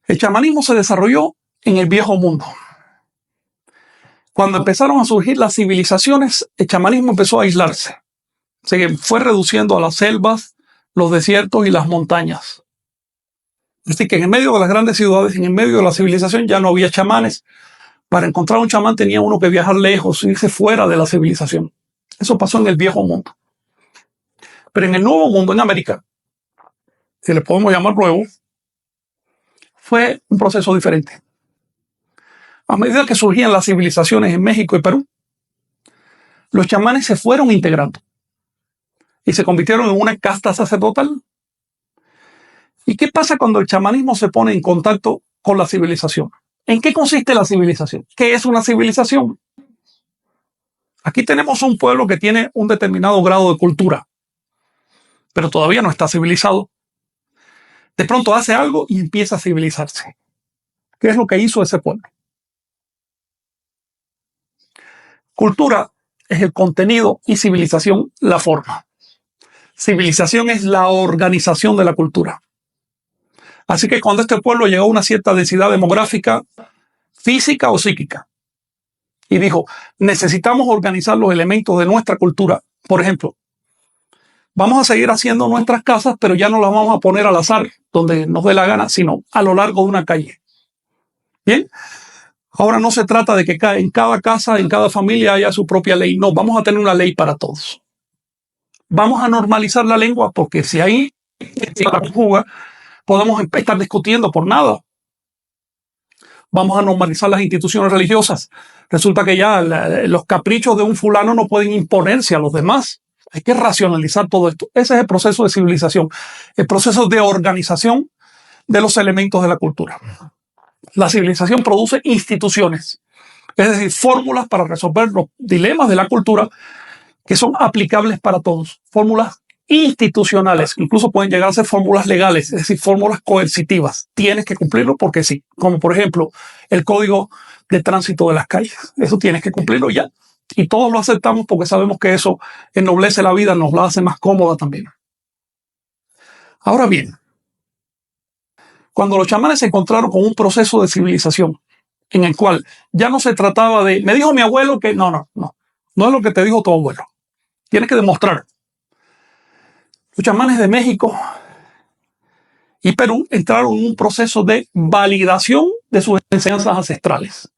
El chamanismo se desarrolló en el Viejo Mundo. Cuando empezaron a surgir las civilizaciones, el chamanismo empezó a aislarse. Se fue reduciendo a las selvas, los desiertos y las montañas. Así que en el medio de las grandes ciudades, en el medio de la civilización, ya no había chamanes. Para encontrar un chamán tenía uno que viajar lejos, irse fuera de la civilización. Eso pasó en el Viejo Mundo. Pero en el Nuevo Mundo, en América, si le podemos llamar nuevo, fue un proceso diferente. A medida que surgían las civilizaciones en México y Perú, los chamanes se fueron integrando y se convirtieron en una casta sacerdotal. ¿Y qué pasa cuando el chamanismo se pone en contacto con la civilización? ¿En qué consiste la civilización? ¿Qué es una civilización? Aquí tenemos un pueblo que tiene un determinado grado de cultura, pero todavía no está civilizado. De pronto hace algo y empieza a civilizarse. ¿Qué es lo que hizo ese pueblo? Cultura es el contenido y civilización la forma. Civilización es la organización de la cultura. Así que cuando este pueblo llegó a una cierta densidad demográfica, física o psíquica, y dijo, necesitamos organizar los elementos de nuestra cultura. Por ejemplo, vamos a seguir haciendo nuestras casas, pero ya no las vamos a poner al azar, donde nos dé la gana, sino a lo largo de una calle. Bien, ahora no se trata de que en cada casa, en cada familia haya su propia ley. No, vamos a tener una ley para todos. Vamos a normalizar la lengua, porque si ahí la conjuga, podemos estar discutiendo por nada. Vamos a normalizar las instituciones religiosas. Resulta que ya los caprichos de un fulano no pueden imponerse a los demás. Hay que racionalizar todo esto. Ese es el proceso de civilización, el proceso de organización de los elementos de la cultura. La civilización produce instituciones, es decir, fórmulas para resolver los dilemas de la cultura que son aplicables para todos. Fórmulas institucionales, incluso pueden llegar a ser fórmulas legales, es decir, fórmulas coercitivas. Tienes que cumplirlo porque sí, como por ejemplo el código de tránsito de las calles. Eso tienes que cumplirlo ya. Y todos lo aceptamos porque sabemos que eso ennoblece la vida, nos la hace más cómoda también. Ahora bien, cuando los chamanes se encontraron con un proceso de civilización en el cual ya no se trataba de, me dijo mi abuelo que no es lo que te dijo tu abuelo. Tienes que demostrar. Los chamanes de México y Perú entraron en un proceso de validación de sus enseñanzas ancestrales.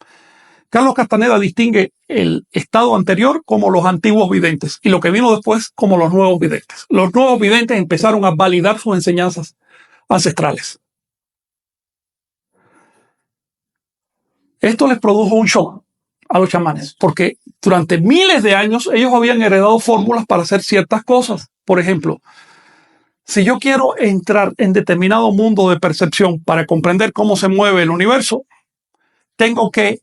Carlos Castaneda distingue el estado anterior como los antiguos videntes y lo que vino después como los nuevos videntes. Los nuevos videntes empezaron a validar sus enseñanzas ancestrales. Esto les produjo un shock a los chamanes, porque durante miles de años ellos habían heredado fórmulas para hacer ciertas cosas. Por ejemplo, si yo quiero entrar en determinado mundo de percepción para comprender cómo se mueve el universo, tengo que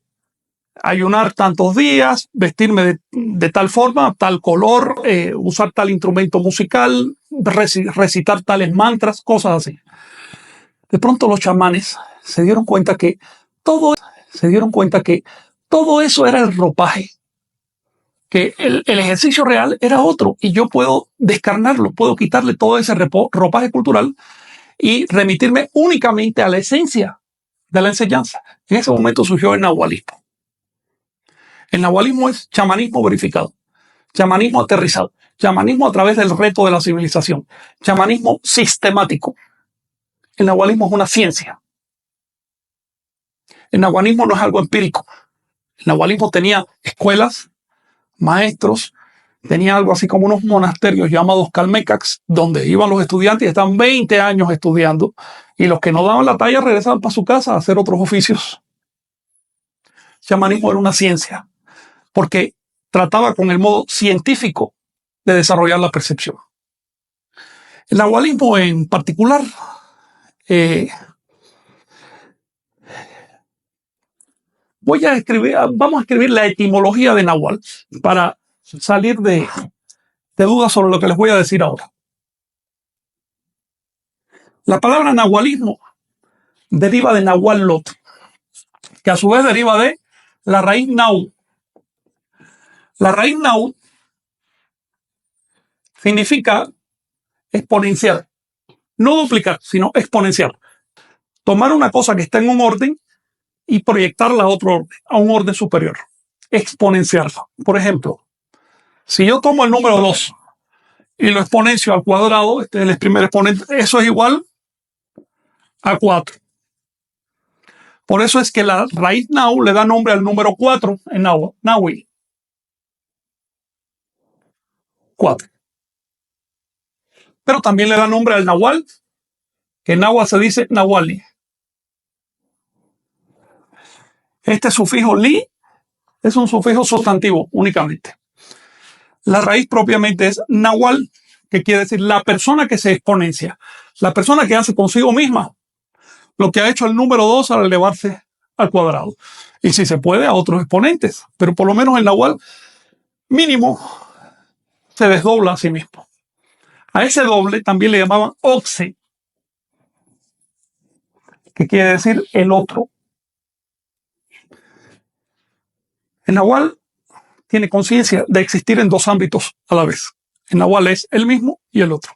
ayunar tantos días, vestirme de tal forma, tal color, usar tal instrumento musical, recitar tales mantras, cosas así. De pronto los chamanes se dieron cuenta que todo, todo eso era el ropaje, que el ejercicio real era otro y yo puedo descarnarlo, puedo quitarle todo ese ropaje cultural y remitirme únicamente a la esencia de la enseñanza. En ese momento surgió el nahualismo. El nahualismo es chamanismo verificado, chamanismo aterrizado, chamanismo a través del reto de la civilización, chamanismo sistemático. El nahualismo es una ciencia. El nahualismo no es algo empírico. El nahualismo tenía escuelas, maestros, tenía algo así como unos monasterios llamados calmecacs, donde iban los estudiantes y estaban 20 años estudiando, y los que no daban la talla regresaban para su casa a hacer otros oficios. El chamanismo era una ciencia, porque trataba con el modo científico de desarrollar la percepción. El nahualismo en particular vamos a escribir la etimología de Nahual para salir de dudas sobre lo que les voy a decir ahora. La palabra nahualismo deriva de Nahualot, que a su vez deriva de la raíz Nau. La raíz Nau significa exponencial, no duplicar, sino exponencial. Tomar una cosa que está en un orden y proyectarla a otro orden, a un orden superior. Exponenciarla. Por ejemplo, si yo tomo el número 2 y lo exponencio al cuadrado, este es el primer exponente, eso es igual a 4. Por eso es que la raíz Nau le da nombre al número 4 en Nahui. 4. Pero también le da nombre al Nahual, que en Nahua se dice Nahuali. Este sufijo li es un sufijo sustantivo únicamente. La raíz propiamente es Nahual, que quiere decir la persona que se exponencia, la persona que hace consigo misma lo que ha hecho el número 2 al elevarse al cuadrado. Y si se puede, a otros exponentes. Pero por lo menos el Nahual mínimo se desdobla a sí mismo. A ese doble también le llamaban Oxe, que quiere decir el otro. El Nahual tiene conciencia de existir en dos ámbitos a la vez. El Nahual es el mismo y el otro.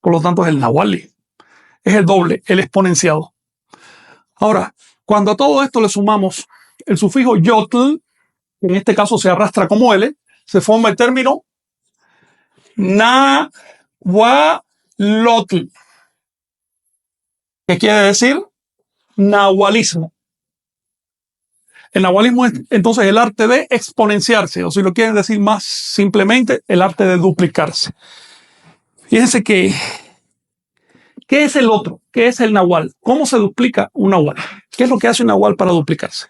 Por lo tanto, es el Nahuali. Es el doble, el exponenciado. Ahora, cuando a todo esto le sumamos el sufijo yotl, que en este caso se arrastra como L, se forma el término nahualotl, que quiere decir nahualismo. El nahualismo es entonces el arte de exponenciarse, o si lo quieren decir más simplemente, el arte de duplicarse. Fíjense que, ¿qué es el otro? ¿Qué es el nahual? ¿Cómo se duplica un nahual? ¿Qué es lo que hace un nahual para duplicarse?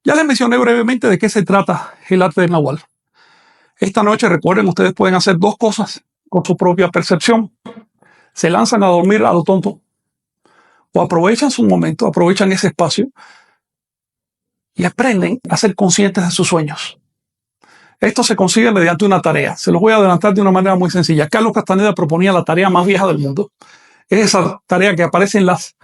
Ya les mencioné brevemente de qué se trata el arte del nahual. Esta noche, recuerden, ustedes pueden hacer dos cosas con su propia percepción. Se lanzan a dormir a lo tonto, o aprovechan su momento, aprovechan ese espacio y aprenden a ser conscientes de sus sueños. Esto se consigue mediante una tarea. Se los voy a adelantar de una manera muy sencilla. Carlos Castaneda proponía la tarea más vieja del mundo. Es esa tarea que aparece en las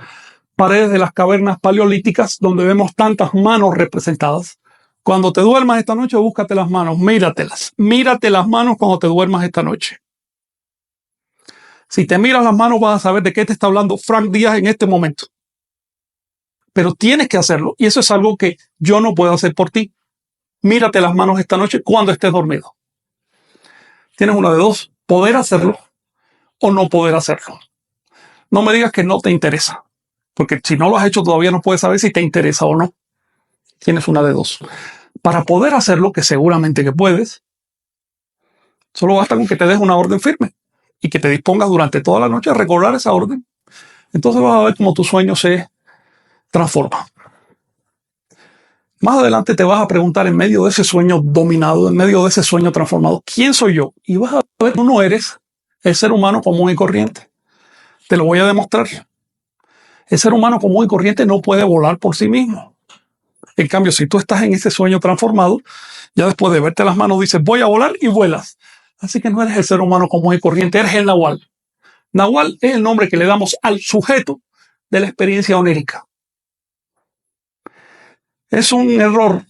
paredes de las cavernas paleolíticas, donde vemos tantas manos representadas. Cuando te duermas esta noche, búscate las manos, míratelas. Mírate las manos cuando te duermas esta noche. Si te miras las manos, vas a saber de qué te está hablando Frank Díaz en este momento. Pero tienes que hacerlo, y eso es algo que yo no puedo hacer por ti. Mírate las manos esta noche cuando estés dormido. Tienes una de dos: poder hacerlo o no poder hacerlo. No me digas que no te interesa, porque si no lo has hecho todavía no puedes saber si te interesa o no. Tienes una de dos. Para poder hacerlo, que seguramente que puedes, solo basta con que te des una orden firme y que te dispongas durante toda la noche a recordar esa orden. Entonces vas a ver cómo tu sueño se transforma. Más adelante te vas a preguntar, en medio de ese sueño dominado, en medio de ese sueño transformado, ¿quién soy yo? Y vas a ver que tú no eres el ser humano común y corriente. Te lo voy a demostrar. El ser humano común y corriente no puede volar por sí mismo. En cambio, si tú estás en ese sueño transformado, ya después de verte las manos dices, voy a volar y vuelas. Así que no eres el ser humano común y corriente, eres el Nahual. Nahual es el nombre que le damos al sujeto de la experiencia onírica. Es un error,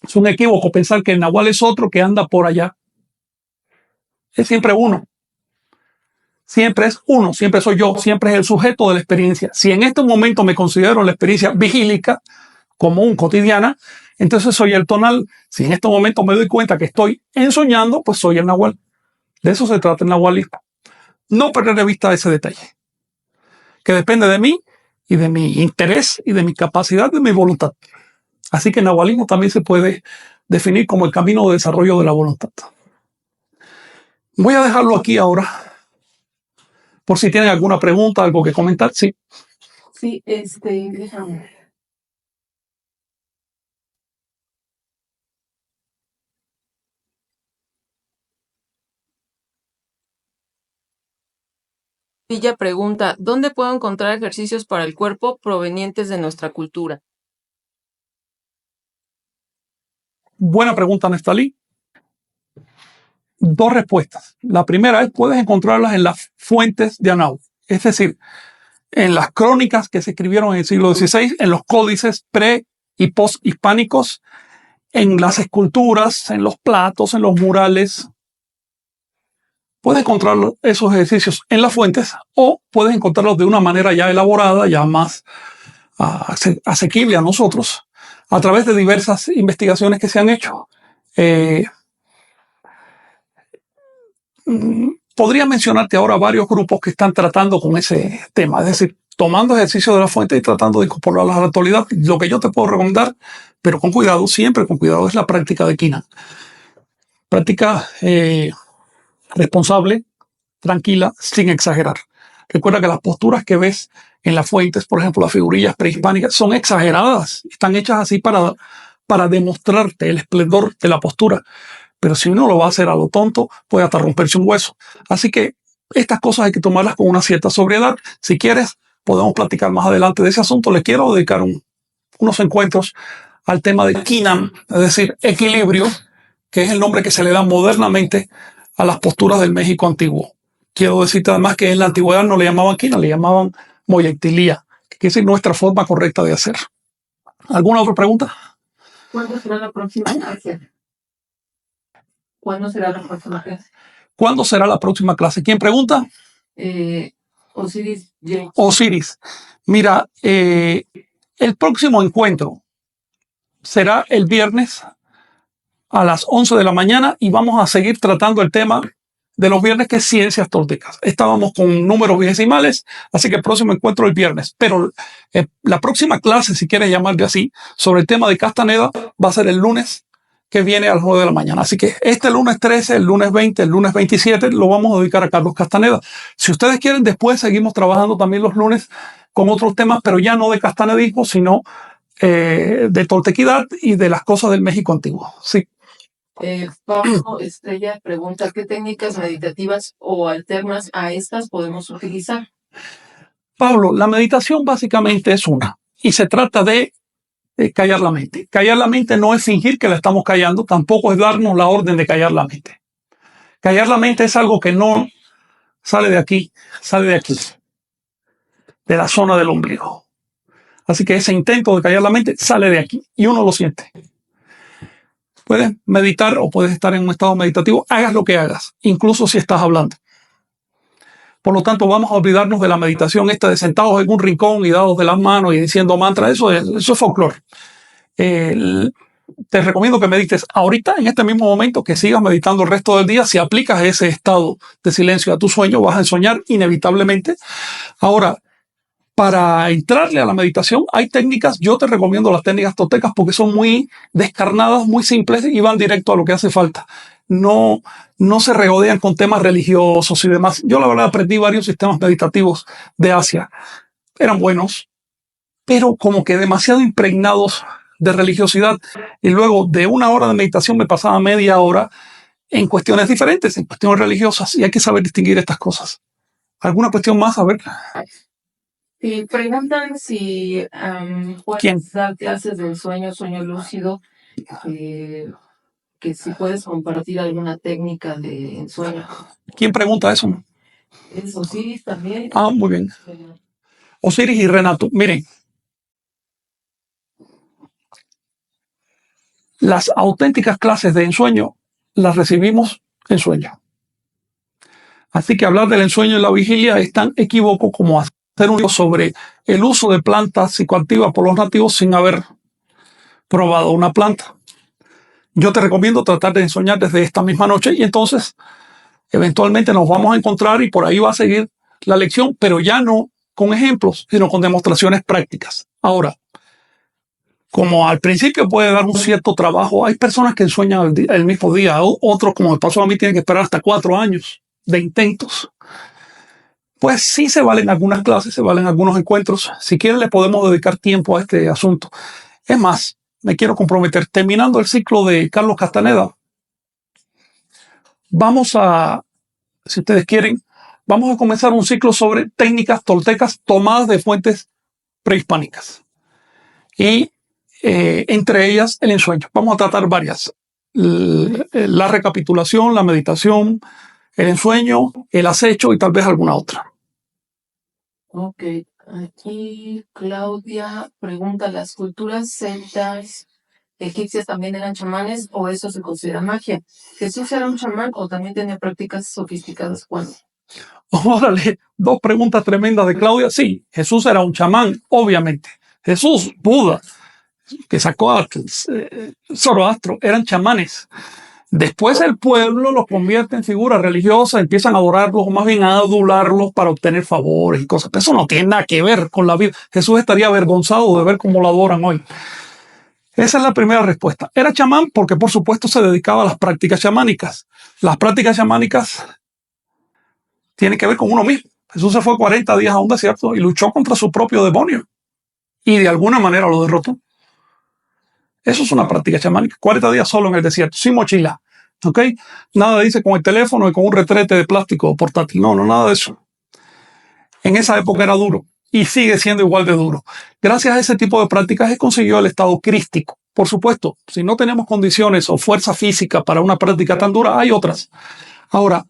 es un equívoco pensar que el Nahual es otro que anda por allá. Es siempre uno. Siempre es uno, siempre soy yo, siempre es el sujeto de la experiencia. Si en este momento me considero la experiencia vigílica, común, cotidiana, entonces soy el tonal. Si en este momento me doy cuenta que estoy ensoñando, pues soy el Nahual. De eso se trata el nahualismo. No perder de vista ese detalle, que depende de mí y de mi interés y de mi capacidad, de mi voluntad. Así que el nahualismo también se puede definir como el camino de desarrollo de la voluntad. Voy a dejarlo aquí ahora, por si tienen alguna pregunta, algo que comentar. Sí. Sí, déjame. Ella pregunta, ¿dónde puedo encontrar ejercicios para el cuerpo provenientes de nuestra cultura? Buena pregunta, Nestalí. Dos respuestas. La primera es, puedes encontrarlas en las fuentes de Anahu, es decir, en las crónicas que se escribieron en el siglo XVI, en los códices pre- y post-hispánicos, en las esculturas, en los platos, en los murales. Puedes encontrar esos ejercicios en las fuentes o puedes encontrarlos de una manera ya elaborada, ya más asequible a nosotros, a través de diversas investigaciones que se han hecho. Podría mencionarte ahora varios grupos que están tratando con ese tema, es decir, tomando ejercicios de la fuente y tratando de incorporarlos a la actualidad. Lo que yo te puedo recomendar, pero con cuidado, siempre con cuidado, es la práctica de Quina. Práctica responsable, tranquila, sin exagerar. Recuerda que las posturas que ves en las fuentes, por ejemplo, las figurillas prehispánicas, son exageradas. Están hechas así para demostrarte el esplendor de la postura. Pero si uno lo va a hacer a lo tonto, puede hasta romperse un hueso. Así que estas cosas hay que tomarlas con una cierta sobriedad. Si quieres, podemos platicar más adelante de ese asunto. Le quiero dedicar unos encuentros al tema de Quinam, es decir, equilibrio, que es el nombre que se le da modernamente a las posturas del México antiguo. Quiero decirte además que en la antigüedad no le llamaban Quina, le llamaban moyectilía, que es nuestra forma correcta de hacer. ¿Alguna otra pregunta? ¿Cuándo será la próxima clase? ¿Cuándo será la próxima clase? ¿Cuándo será la próxima clase? ¿Quién pregunta? Osiris James. Osiris. Mira, el próximo encuentro será el viernes a las 11 de la mañana y vamos a seguir tratando el tema de los viernes, que es ciencias toltecas. Estábamos con números vigésimales, así que el próximo encuentro el viernes. Pero la próxima clase, si quieres llamarle así, sobre el tema de Castaneda, va a ser el lunes que viene a las 9 de la mañana. Así que este lunes 13, el lunes 20, el lunes 27, lo vamos a dedicar a Carlos Castaneda. Si ustedes quieren, después seguimos trabajando también los lunes con otros temas, pero ya no de castanedismo, sino de toltequidad y de las cosas del México antiguo. Sí. Pablo Estrella pregunta, ¿qué técnicas meditativas o alternas a estas podemos utilizar? Pablo, la meditación básicamente es una, y se trata de callar la mente. Callar la mente no es fingir que la estamos callando, tampoco es darnos la orden de callar la mente. Callar la mente es algo que no sale de aquí, sale de aquí, de la zona del ombligo. Así que ese intento de callar la mente sale de aquí y uno lo siente. Puedes meditar o puedes estar en un estado meditativo, hagas lo que hagas, incluso si estás hablando. Por lo tanto, vamos a olvidarnos de la meditación esta de sentados en un rincón y dados de las manos y diciendo mantras. Eso es folclore. Te recomiendo que medites ahorita, en este mismo momento, que sigas meditando el resto del día. Si aplicas ese estado de silencio a tu sueño, vas a soñar inevitablemente. Ahora, para entrarle a la meditación, hay técnicas. Yo te recomiendo las técnicas toltecas porque son muy descarnadas, muy simples y van directo a lo que hace falta. No se regodean con temas religiosos y demás. Yo la verdad aprendí varios sistemas meditativos de Asia. Eran buenos, pero como que demasiado impregnados de religiosidad. Y luego de una hora de meditación me pasaba media hora en cuestiones diferentes, en cuestiones religiosas. Y hay que saber distinguir estas cosas. ¿Alguna cuestión más? A ver. Y preguntan si ¿Quién? puedes dar clases de sueño lúcido, que si puedes compartir alguna técnica de ensueño. ¿Quién pregunta eso? Es Osiris también. Ah, muy bien. Osiris y Renato. Miren, las auténticas clases de ensueño las recibimos en sueño. Así que hablar del ensueño en la vigilia es tan equívoco como hacer un libro sobre el uso de plantas psicoactivas por los nativos sin haber probado una planta. Yo te recomiendo tratar de ensoñar desde esta misma noche y entonces eventualmente nos vamos a encontrar y por ahí va a seguir la lección, pero ya no con ejemplos, sino con demostraciones prácticas. Ahora, como al principio puede dar un cierto trabajo, hay personas que ensueñan el mismo día, otros, como me pasó a mí, tienen que esperar hasta 4 años de intentos. Pues sí se valen algunas clases, se valen algunos encuentros. Si quieren le podemos dedicar tiempo a este asunto. Es más, me quiero comprometer, terminando el ciclo de Carlos Castaneda, vamos a, si ustedes quieren, vamos a comenzar un ciclo sobre técnicas toltecas tomadas de fuentes prehispánicas. Y entre ellas el ensueño. Vamos a tratar varias. La recapitulación, la meditación, el ensueño, el acecho y tal vez alguna otra. Ok, aquí Claudia pregunta, ¿las culturas celtas egipcias también eran chamanes o eso se considera magia? ¿Jesús era un chamán o también tenía prácticas sofisticadas? Bueno, Órale, 2 preguntas tremendas de Claudia. Sí, Jesús era un chamán, obviamente. Jesús, Buda, que sacó a Zoroastro, eran chamanes. Después el pueblo los convierte en figuras religiosas, empiezan a adorarlos o más bien a adularlos para obtener favores y cosas. Pero eso no tiene nada que ver con la vida. Jesús estaría avergonzado de ver cómo lo adoran hoy. Esa es la primera respuesta. Era chamán porque por supuesto se dedicaba a las prácticas chamánicas. Las prácticas chamánicas tienen que ver con uno mismo. Jesús se fue 40 días a un desierto y luchó contra su propio demonio. Y de alguna manera lo derrotó. Eso es una práctica chamánica. 40 días solo en el desierto, sin mochila. ¿Ok? Nada dice con el teléfono y con un retrete de plástico portátil. No, nada de eso. En esa época era duro y sigue siendo igual de duro. Gracias a ese tipo de prácticas se consiguió el estado crístico. Por supuesto, si no tenemos condiciones o fuerza física para una práctica tan dura, hay otras. Ahora,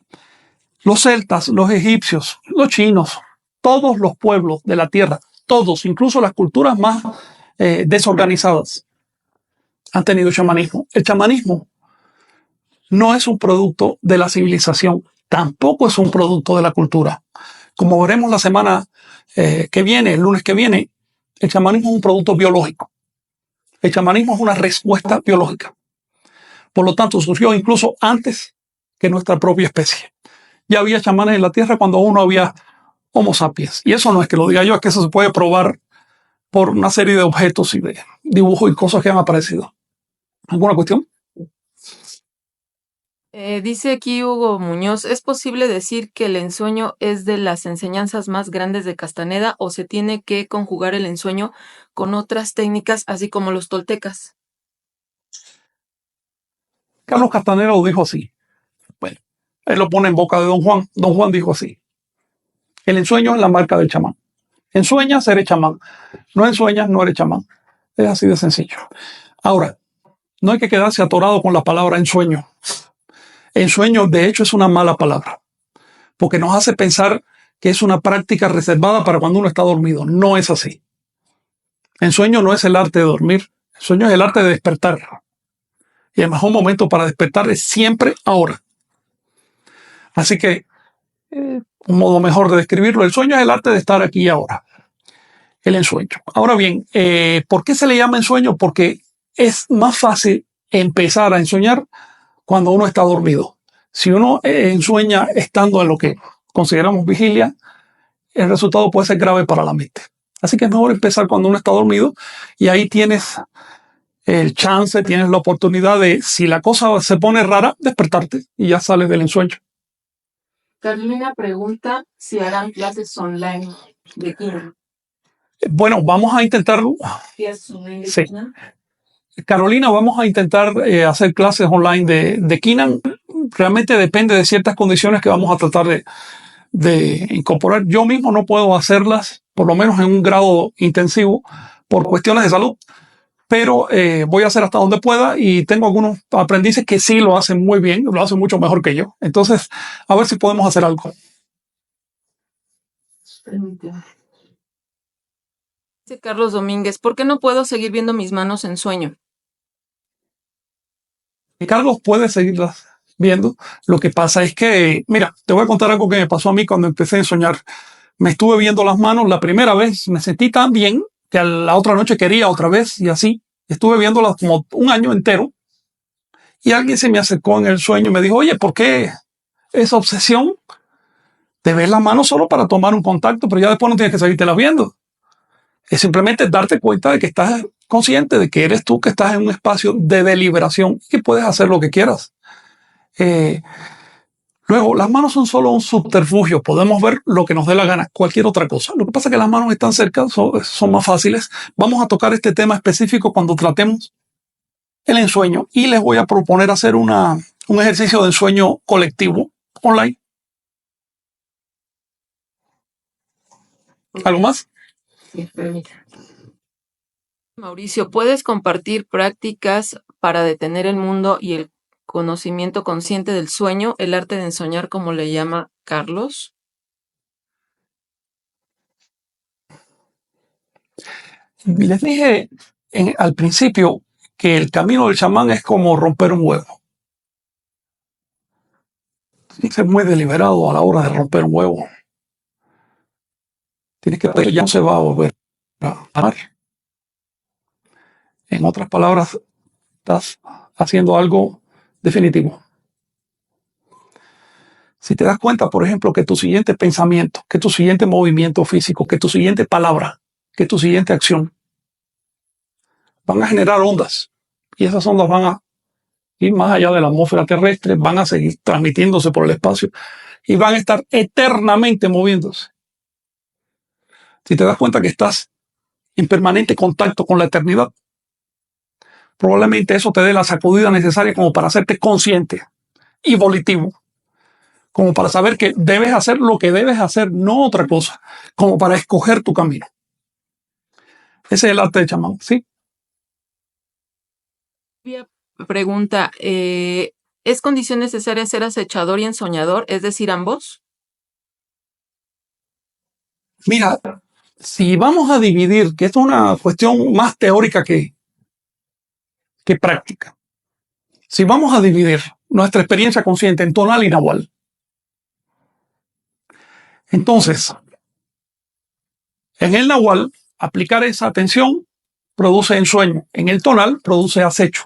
los celtas, los egipcios, los chinos, todos los pueblos de la tierra, todos, incluso las culturas más desorganizadas, han tenido chamanismo. El chamanismo no es un producto de la civilización, tampoco es un producto de la cultura. Como veremos la semana que viene, el lunes que viene, el chamanismo es un producto biológico. El chamanismo es una respuesta biológica. Por lo tanto, surgió incluso antes que nuestra propia especie. Ya había chamanes en la Tierra cuando aún no había Homo sapiens. Y eso no es que lo diga yo, es que eso se puede probar por una serie de objetos y de dibujos y cosas que han aparecido. ¿Alguna cuestión? Dice aquí Hugo Muñoz, ¿es posible decir que el ensueño es de las enseñanzas más grandes de Castaneda o se tiene que conjugar el ensueño con otras técnicas, así como los toltecas? Carlos Castaneda lo dijo así. Bueno, él lo pone en boca de Don Juan. Don Juan dijo así. El ensueño es la marca del chamán. Ensueñas, eres chamán. No ensueñas, no eres chamán. Es así de sencillo. Ahora, no hay que quedarse atorado con la palabra ensueño. Ensueño, de hecho, es una mala palabra, porque nos hace pensar que es una práctica reservada para cuando uno está dormido. No es así. Ensueño no es el arte de dormir. Ensueño es el arte de despertar. Y el mejor momento para despertar es siempre ahora. Así que, un modo mejor de describirlo, el sueño es el arte de estar aquí y ahora. El ensueño. Ahora bien, ¿por qué se le llama ensueño? Porque es más fácil empezar a ensoñar cuando uno está dormido. Si uno ensueña estando en lo que consideramos vigilia, el resultado puede ser grave para la mente. Así que es mejor empezar cuando uno está dormido y ahí tienes el chance, tienes la oportunidad de, si la cosa se pone rara, despertarte y ya sales del ensueño. Carolina pregunta si harán clases online de Kina. Bueno, vamos a intentarlo. Sí. Carolina, vamos a intentar hacer clases online de Keenan. Realmente depende de ciertas condiciones que vamos a tratar de incorporar. Yo mismo no puedo hacerlas, por lo menos en un grado intensivo, por cuestiones de salud, pero voy a hacer hasta donde pueda y tengo algunos aprendices que sí lo hacen muy bien, lo hacen mucho mejor que yo. Entonces, a ver si podemos hacer algo. Dice Carlos Domínguez, ¿por qué no puedo seguir viendo mis manos en sueño? Y Carlos puede seguirlas viendo. Lo que pasa es que, mira, te voy a contar algo que me pasó a mí cuando empecé a soñar. Me estuve viendo las manos la primera vez, me sentí tan bien que a la otra noche quería otra vez y así. Estuve viéndolas como un año entero y alguien se me acercó en el sueño y me dijo, oye, ¿por qué esa obsesión de ver las manos solo para tomar un contacto? Pero ya después no tienes que seguírtelas viendo. Es simplemente darte cuenta de que estás consciente de que eres tú, que estás en un espacio de deliberación y que puedes hacer lo que quieras. Luego, las manos son solo un subterfugio. Podemos ver lo que nos dé la gana, cualquier otra cosa. Lo que pasa es que las manos están cerca, son más fáciles. Vamos a tocar este tema específico cuando tratemos el ensueño y les voy a proponer hacer un ejercicio de ensueño colectivo online. ¿Algo más? Sí, permítame. Mauricio, ¿puedes compartir prácticas para detener el mundo y el conocimiento consciente del sueño, el arte de ensoñar, como le llama Carlos? Les dije al principio que el camino del chamán es como romper un huevo. Tienes que ser muy deliberado a la hora de romper un huevo. Tienes que ver que ya no se va a volver a amar. En otras palabras, estás haciendo algo definitivo. Si te das cuenta, por ejemplo, que tu siguiente pensamiento, que tu siguiente movimiento físico, que tu siguiente palabra, que tu siguiente acción, van a generar ondas. Y esas ondas van a ir más allá de la atmósfera terrestre, van a seguir transmitiéndose por el espacio y van a estar eternamente moviéndose. Si te das cuenta que estás en permanente contacto con la eternidad, probablemente eso te dé la sacudida necesaria como para hacerte consciente y volitivo, como para saber que debes hacer lo que debes hacer, no otra cosa, como para escoger tu camino. Ese es el arte de chamán, ¿sí? Pregunta, ¿es condición necesaria ser acechador y ensoñador, es decir, ambos? Mira, si vamos a dividir, que esto es una cuestión más teórica que práctica, si vamos a dividir nuestra experiencia consciente en tonal y nahual, entonces, en el nahual, aplicar esa atención produce ensueño. En el tonal produce acecho.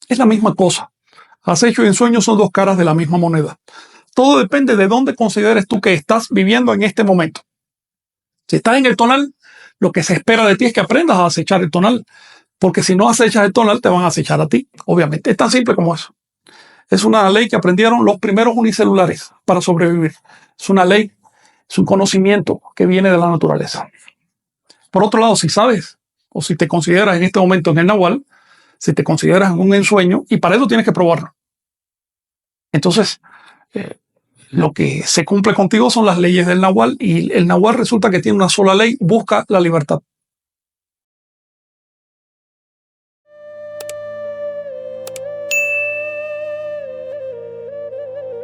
Es la misma cosa. Acecho y ensueño son dos caras de la misma moneda. Todo depende de dónde consideres tú que estás viviendo en este momento. Si estás en el tonal, lo que se espera de ti es que aprendas a acechar el tonal. Porque si no acechas el tonal, te van a acechar a ti. Obviamente, es tan simple como eso. Es una ley que aprendieron los primeros unicelulares para sobrevivir. Es una ley, es un conocimiento que viene de la naturaleza. Por otro lado, si sabes o si te consideras en este momento en el nahual, si te consideras en un ensueño, y para eso tienes que probarlo. Entonces, lo que se cumple contigo son las leyes del nahual y el nahual resulta que tiene una sola ley, busca la libertad.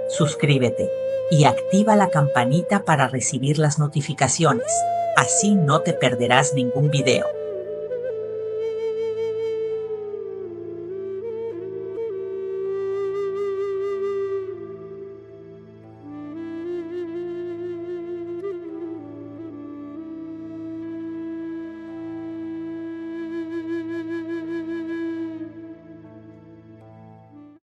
Suscríbete y activa la campanita para recibir las notificaciones. Así no te perderás ningún video.